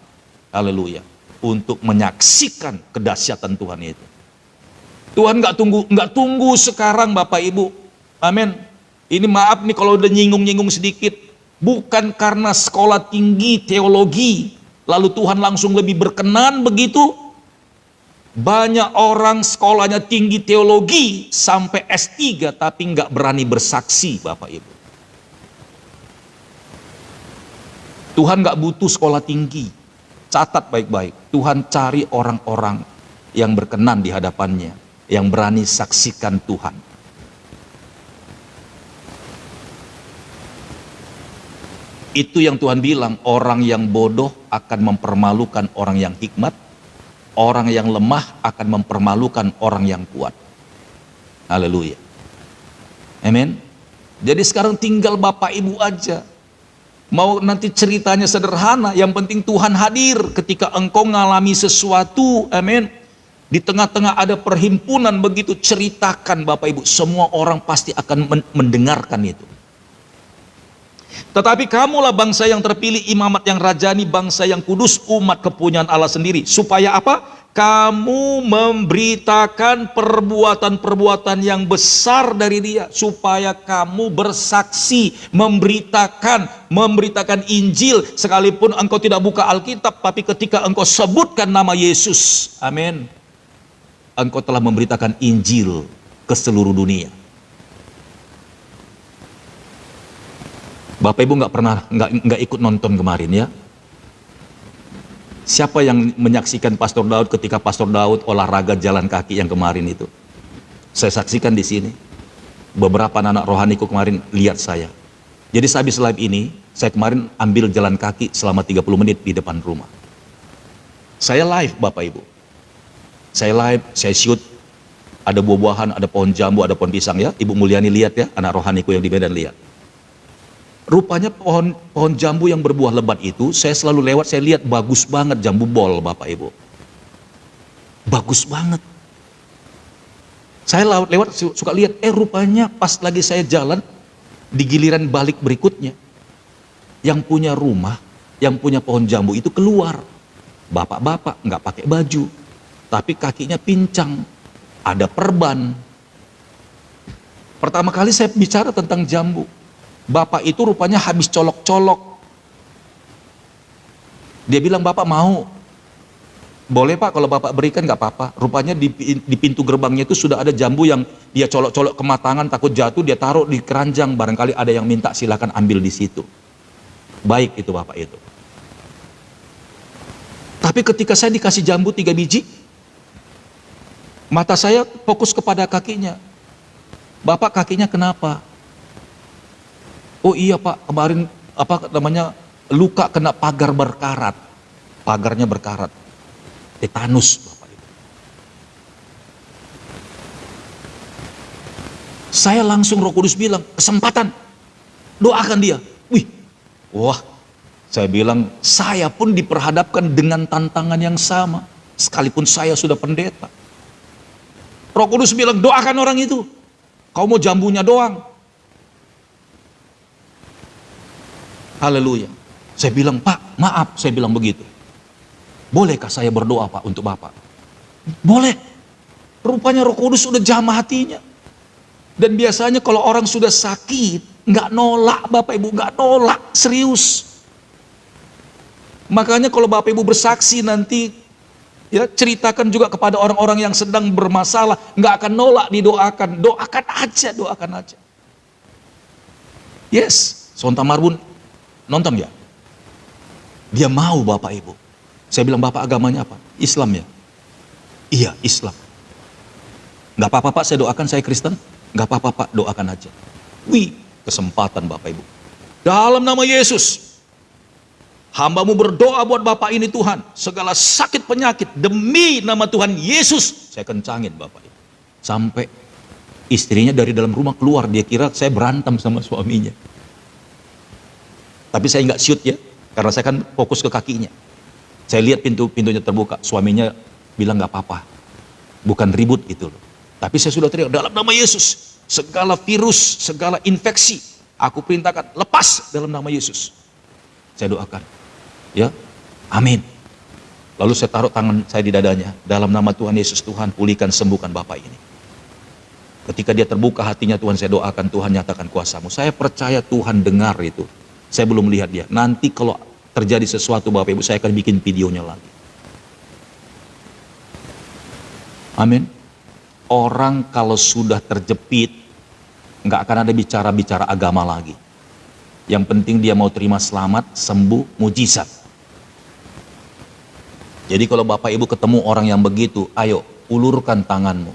Haleluya. Untuk menyaksikan kedahsyatan Tuhan itu. Tuhan nggak tunggu sekarang Bapak Ibu. Amin. Ini maaf nih kalau udah nyinggung-nyinggung sedikit. Bukan karena sekolah tinggi teologi, lalu Tuhan langsung lebih berkenan begitu. Banyak orang sekolahnya tinggi teologi sampai S3 tapi nggak berani bersaksi Bapak Ibu. Tuhan nggak butuh sekolah tinggi. Catat baik-baik. Tuhan cari orang-orang yang berkenan di hadapannya, yang berani saksikan Tuhan. Itu yang Tuhan bilang, orang yang bodoh akan mempermalukan orang yang hikmat. Orang yang lemah akan mempermalukan orang yang kuat. Haleluya. Amin. Jadi sekarang tinggal Bapak Ibu aja. Mau nanti ceritanya sederhana, yang penting Tuhan hadir ketika engkau ngalami sesuatu. Amin. Di tengah-tengah ada perhimpunan begitu, ceritakan Bapak Ibu. Semua orang pasti akan mendengarkan itu. Tetapi kamulah bangsa yang terpilih, imamat yang rajani, bangsa yang kudus, umat kepunyaan Allah sendiri. Supaya apa? Kamu memberitakan perbuatan-perbuatan yang besar dari Dia. Supaya kamu bersaksi, memberitakan Injil. Sekalipun engkau tidak buka Alkitab, tapi ketika engkau sebutkan nama Yesus, amin, engkau telah memberitakan Injil ke seluruh dunia. Bapak Ibu nggak ikut nonton kemarin ya? Siapa yang menyaksikan Pastor Daud ketika Pastor Daud olahraga jalan kaki yang kemarin itu? Saya saksikan di sini. Beberapa anak rohaniku kemarin lihat saya. Jadi sehabis live ini, saya kemarin ambil jalan kaki selama 30 menit di depan rumah. Saya live Bapak Ibu. Saya live, saya shoot. Ada buah-buahan, ada pohon jambu, ada pohon pisang ya. Ibu Mulyani lihat ya, anak rohaniku yang di Medan lihat. Rupanya pohon jambu yang berbuah lebat itu, saya selalu lewat, saya lihat bagus banget jambu bol Bapak Ibu. Bagus banget. Saya lewat suka lihat, rupanya pas lagi saya jalan, di giliran balik berikutnya, yang punya rumah, yang punya pohon jambu itu keluar. Bapak-bapak nggak pakai baju, tapi kakinya pincang, ada perban. Pertama kali saya bicara tentang jambu, bapak itu rupanya habis colok-colok. Dia bilang, bapak mau? Boleh pak, kalau bapak berikan nggak apa-apa. Rupanya di pintu gerbangnya itu sudah ada jambu yang dia colok-colok kematangan, takut jatuh, dia taruh di keranjang. Barangkali ada yang minta, silakan ambil di situ. Baik itu bapak itu. Tapi ketika saya dikasih jambu 3 biji, mata saya fokus kepada kakinya. Bapak, kakinya kenapa? Oh iya pak, kemarin luka kena pagar berkarat. Pagarnya berkarat. Tetanus bapak itu. Saya langsung, Roh Kudus bilang, kesempatan, doakan dia. Wah, saya bilang, saya pun diperhadapkan dengan tantangan yang sama, sekalipun saya sudah pendeta. Roh Kudus bilang, doakan orang itu. Kau mau jambunya doang. Haleluya. Saya bilang, Pak, maaf, saya bilang begitu. Bolehkah saya berdoa pak untuk bapak? Boleh. Rupanya Roh Kudus sudah jamah hatinya. Dan biasanya kalau orang sudah sakit, nggak nolak bapak ibu, nggak nolak, serius. Makanya kalau bapak ibu bersaksi nanti, ya ceritakan juga kepada orang-orang yang sedang bermasalah, nggak akan nolak, didoakan, doakan aja, doakan aja. Yes, Sonta Marbun nonton ya? Dia mau bapak ibu. Saya bilang, bapak agamanya apa? Islam ya? Iya, Islam. Nggak apa-apa pak, saya doakan, saya Kristen. Nggak apa-apa pak, doakan aja. Kesempatan bapak ibu. Dalam nama Yesus, hambamu berdoa buat bapak ini Tuhan. Segala sakit penyakit, demi nama Tuhan Yesus, saya kencangin bapak ibu. Sampai istrinya dari dalam rumah keluar, dia kira saya berantem sama suaminya. Tapi saya nggak shoot ya, karena saya kan fokus ke kakinya. Saya lihat pintunya terbuka, suaminya bilang nggak apa-apa, bukan ribut gitu loh. Tapi saya sudah teriak, dalam nama Yesus, segala virus, segala infeksi, aku perintahkan lepas dalam nama Yesus. Saya doakan, ya, amin. Lalu saya taruh tangan saya di dadanya, dalam nama Tuhan Yesus, Tuhan pulihkan, sembuhkan bapak ini. Ketika dia terbuka hatinya, Tuhan saya doakan, Tuhan nyatakan kuasa-Mu. Saya percaya Tuhan dengar itu. Saya belum lihat dia. Nanti kalau terjadi sesuatu bapak ibu, saya akan bikin videonya lagi. Amin. Orang kalau sudah terjepit, nggak akan ada bicara-bicara agama lagi. Yang penting dia mau terima selamat, sembuh, mujizat. Jadi kalau bapak ibu ketemu orang yang begitu, ayo ulurkan tanganmu.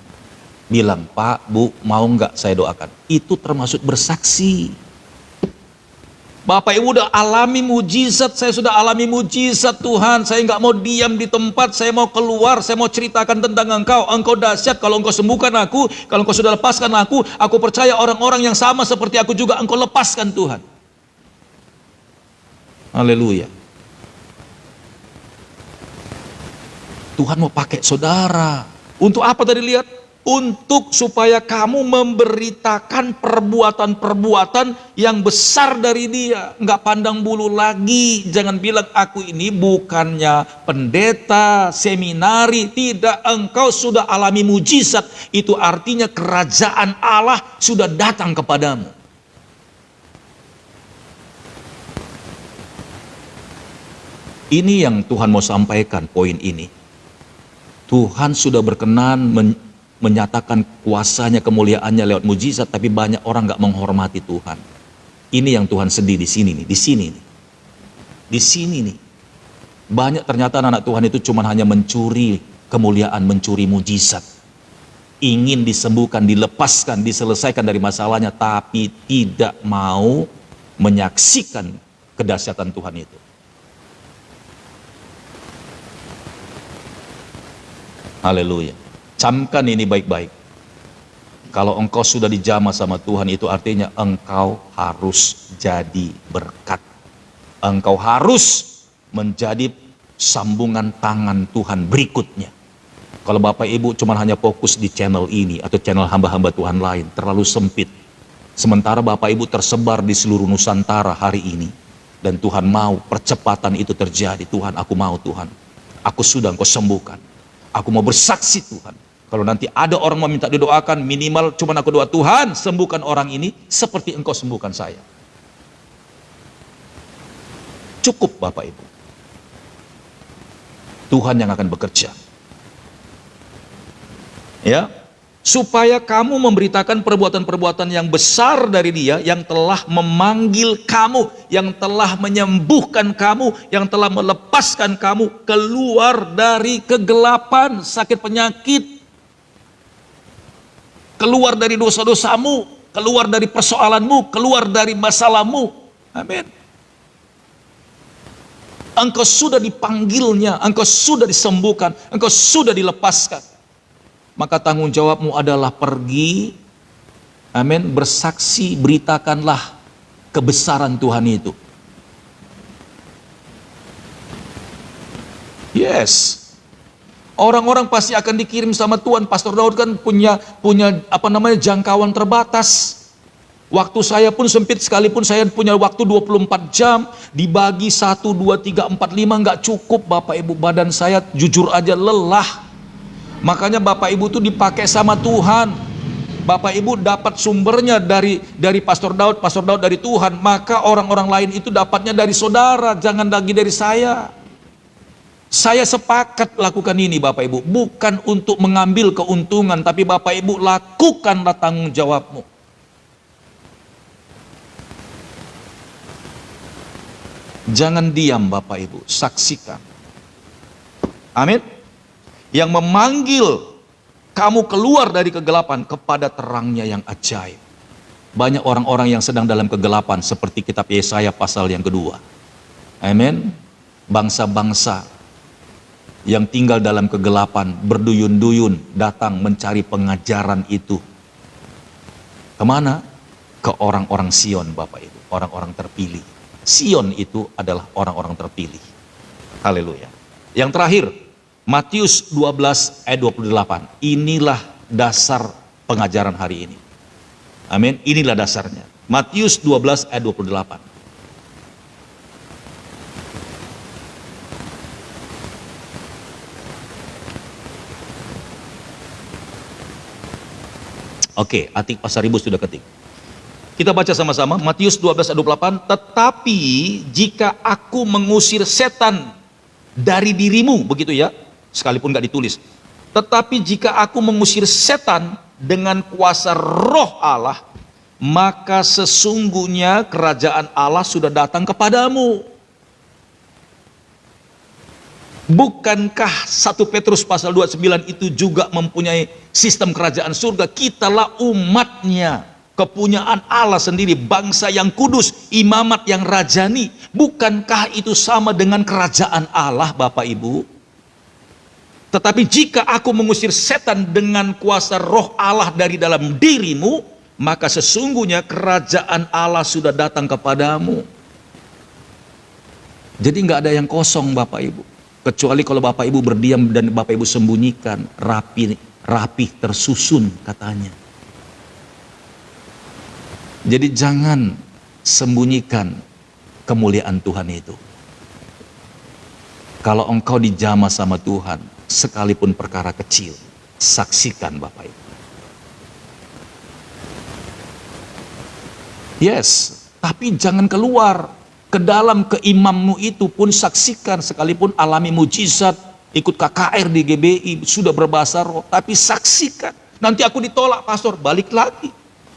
Bilang, Pak, Bu, mau nggak saya doakan? Itu termasuk bersaksi. Bapak ibu udah alami mujizat, saya sudah alami mujizat Tuhan. Saya nggak mau diam di tempat, saya mau keluar, saya mau ceritakan tentang Engkau dahsyat. Kalau Engkau sembuhkan aku, kalau Engkau sudah lepaskan aku percaya orang-orang yang sama seperti aku juga Engkau lepaskan Tuhan. Haleluya. Tuhan mau pakai saudara. Untuk apa tadi lihat? Untuk supaya kamu memberitakan perbuatan-perbuatan yang besar dari dia. Nggak pandang bulu lagi. Jangan bilang aku ini bukannya pendeta, seminari. Tidak, engkau sudah alami mujizat. Itu artinya kerajaan Allah sudah datang kepadamu. Ini yang Tuhan mau sampaikan, poin ini. Tuhan sudah berkenan menyatakan kuasanya, kemuliaannya lewat mujizat, tapi banyak orang nggak menghormati Tuhan. Ini yang Tuhan sedih di sini nih, di sini nih. Di sini nih. Banyak ternyata anak Tuhan itu cuma hanya mencuri kemuliaan, mencuri mujizat. Ingin disembuhkan, dilepaskan, diselesaikan dari masalahnya, tapi tidak mau menyaksikan kedahsyatan Tuhan itu. Haleluya. Camkan ini baik-baik. Kalau engkau sudah dijamah sama Tuhan, itu artinya engkau harus jadi berkat. Engkau harus menjadi sambungan tangan Tuhan berikutnya. Kalau Bapak Ibu cuma hanya fokus di channel ini atau channel hamba-hamba Tuhan lain, terlalu sempit. Sementara Bapak Ibu tersebar di seluruh Nusantara hari ini. Dan Tuhan mau percepatan itu terjadi. Tuhan, aku mau Tuhan. Aku sudah Engkau sembuhkan. Aku mau bersaksi Tuhan. Kalau nanti ada orang meminta didoakan, minimal cuma aku doa, Tuhan sembuhkan orang ini seperti Engkau sembuhkan saya. Cukup Bapak Ibu. Tuhan yang akan bekerja. Ya, supaya kamu memberitakan perbuatan-perbuatan yang besar dari Dia yang telah memanggil kamu, yang telah menyembuhkan kamu, yang telah melepaskan kamu keluar dari kegelapan, sakit penyakit, keluar dari dosa-dosamu, keluar dari persoalanmu, keluar dari masalahmu. Amin. Engkau sudah dipanggilnya, engkau sudah disembuhkan, engkau sudah dilepaskan. Maka tanggung jawabmu adalah pergi, amin, bersaksi, beritakanlah kebesaran Tuhan itu. Yes. Orang-orang pasti akan dikirim sama Tuhan. Pastor Daud kan punya jangkauan terbatas. Waktu saya pun sempit, sekalipun saya punya waktu 24 jam, dibagi 1, 2, 3, 4, 5 nggak cukup Bapak Ibu. Badan saya jujur aja lelah. Makanya Bapak Ibu tuh dipakai sama Tuhan. Bapak Ibu dapat sumbernya dari Pastor Daud dari Tuhan. Maka orang-orang lain itu dapatnya dari saudara, jangan lagi dari saya. Saya sepakat lakukan ini Bapak Ibu. Bukan untuk mengambil keuntungan, tapi Bapak Ibu lakukanlah tanggung jawabmu. Jangan diam Bapak Ibu, saksikan. Amin. Yang memanggil kamu keluar dari kegelapan kepada terangnya yang ajaib. Banyak orang-orang yang sedang dalam kegelapan seperti kitab Yesaya pasal yang kedua. Amin. Bangsa-bangsa yang tinggal dalam kegelapan berduyun-duyun datang mencari pengajaran itu. Kemana? Ke orang-orang Sion Bapak Ibu, orang-orang terpilih. Sion itu adalah orang-orang terpilih. Haleluya. Yang terakhir, Matius 12 ayat 28. Inilah dasar pengajaran hari ini. Amin. Inilah dasarnya. Matius 12 ayat 28. Oke, Atik Pasaribu sudah ketik. Kita baca sama-sama Matius 12 ayat 28. Tetapi jika aku mengusir setan dari dirimu, begitu ya, sekalipun gak ditulis. Tetapi jika aku mengusir setan dengan kuasa roh Allah, maka sesungguhnya kerajaan Allah sudah datang kepadamu. Bukankah 1 Petrus pasal 29 itu juga mempunyai sistem kerajaan surga? Kitalah umatnya, kepunyaan Allah sendiri, bangsa yang kudus, imamat yang rajani. Bukankah itu sama dengan kerajaan Allah Bapak Ibu? Tetapi jika aku mengusir setan dengan kuasa roh Allah dari dalam dirimu, maka sesungguhnya kerajaan Allah sudah datang kepadamu. Jadi nggak ada yang kosong Bapak Ibu. Kecuali kalau Bapak Ibu berdiam dan Bapak Ibu sembunyikan, rapi tersusun katanya. Jadi jangan sembunyikan kemuliaan Tuhan itu. Kalau engkau dijamah sama Tuhan, sekalipun perkara kecil, saksikan Bapak Ibu. Yes, tapi jangan keluar ke dalam keimammu itu pun saksikan, sekalipun alami mujizat, ikut KKR di GBI, sudah berbahasa roh, tapi saksikan. Nanti aku ditolak pastor, balik lagi.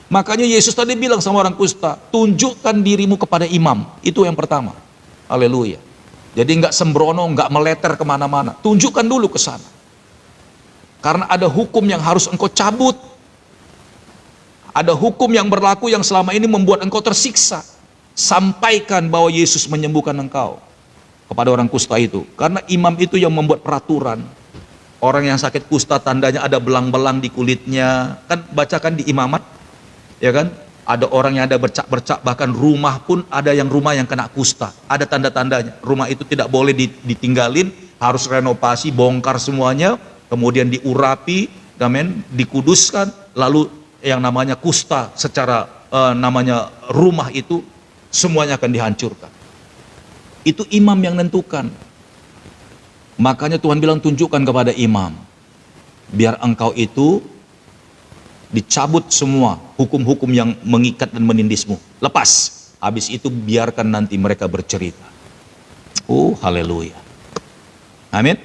Makanya Yesus tadi bilang sama orang kusta, tunjukkan dirimu kepada imam. Itu yang pertama. Haleluya. Jadi nggak sembrono, nggak meleter kemana-mana. Tunjukkan dulu ke sana. Karena ada hukum yang harus engkau cabut. Ada hukum yang berlaku yang selama ini membuat engkau tersiksa. Sampaikan bahwa Yesus menyembuhkan engkau kepada orang kusta itu. Karena imam itu yang membuat peraturan. Orang yang sakit kusta tandanya ada belang-belang di kulitnya. Kan bacakan di imamat. Ya kan? Ada orang yang ada bercak-bercak, bahkan rumah pun ada yang rumah yang kena kusta. Ada tanda-tandanya. Rumah itu tidak boleh ditinggalin, harus renovasi, bongkar semuanya. kemudian diurapi, amin, dikuduskan, lalu yang namanya kusta secara namanya rumah itu semuanya akan dihancurkan. Itu imam yang nentukan. Makanya Tuhan bilang tunjukkan kepada imam, biar engkau itu dicabut semua hukum-hukum yang mengikat dan menindismu. Lepas. Habis itu biarkan nanti mereka bercerita. Oh, haleluya. Amin.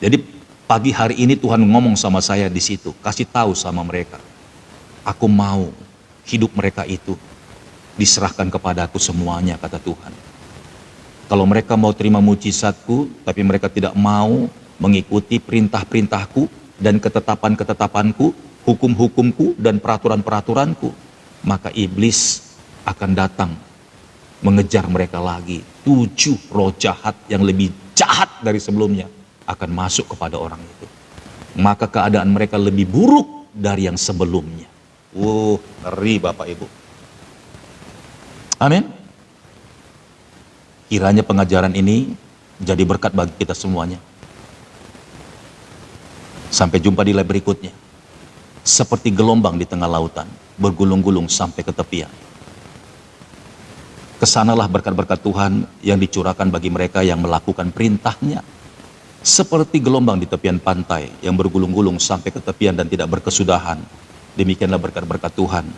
Jadi pagi hari ini Tuhan ngomong sama saya di situ, kasih tahu sama mereka. Aku mau hidup mereka itu diserahkan kepadaku semuanya, kata Tuhan. Kalau mereka mau terima mujizatku, tapi mereka tidak mau mengikuti perintah-perintahku dan ketetapan-ketetapanku, hukum-hukumku dan peraturan-peraturanku, maka iblis akan datang mengejar mereka lagi. 7 roh jahat yang lebih jahat dari sebelumnya akan masuk kepada orang itu. Maka keadaan mereka lebih buruk dari yang sebelumnya. Ngeri Bapak Ibu. Amin. Kiranya pengajaran ini jadi berkat bagi kita semuanya. Sampai jumpa di live berikutnya. Seperti gelombang di tengah lautan, bergulung-gulung sampai ke tepian. Kesanalah berkat-berkat Tuhan yang dicurahkan bagi mereka yang melakukan perintahnya. Seperti gelombang di tepian pantai yang bergulung-gulung sampai ke tepian dan tidak berkesudahan. Demikianlah berkat-berkat Tuhan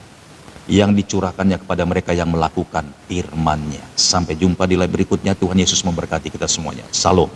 yang dicurahkannya kepada mereka yang melakukan firman-Nya. Sampai jumpa di live berikutnya. Tuhan Yesus memberkati kita semuanya. Shalom.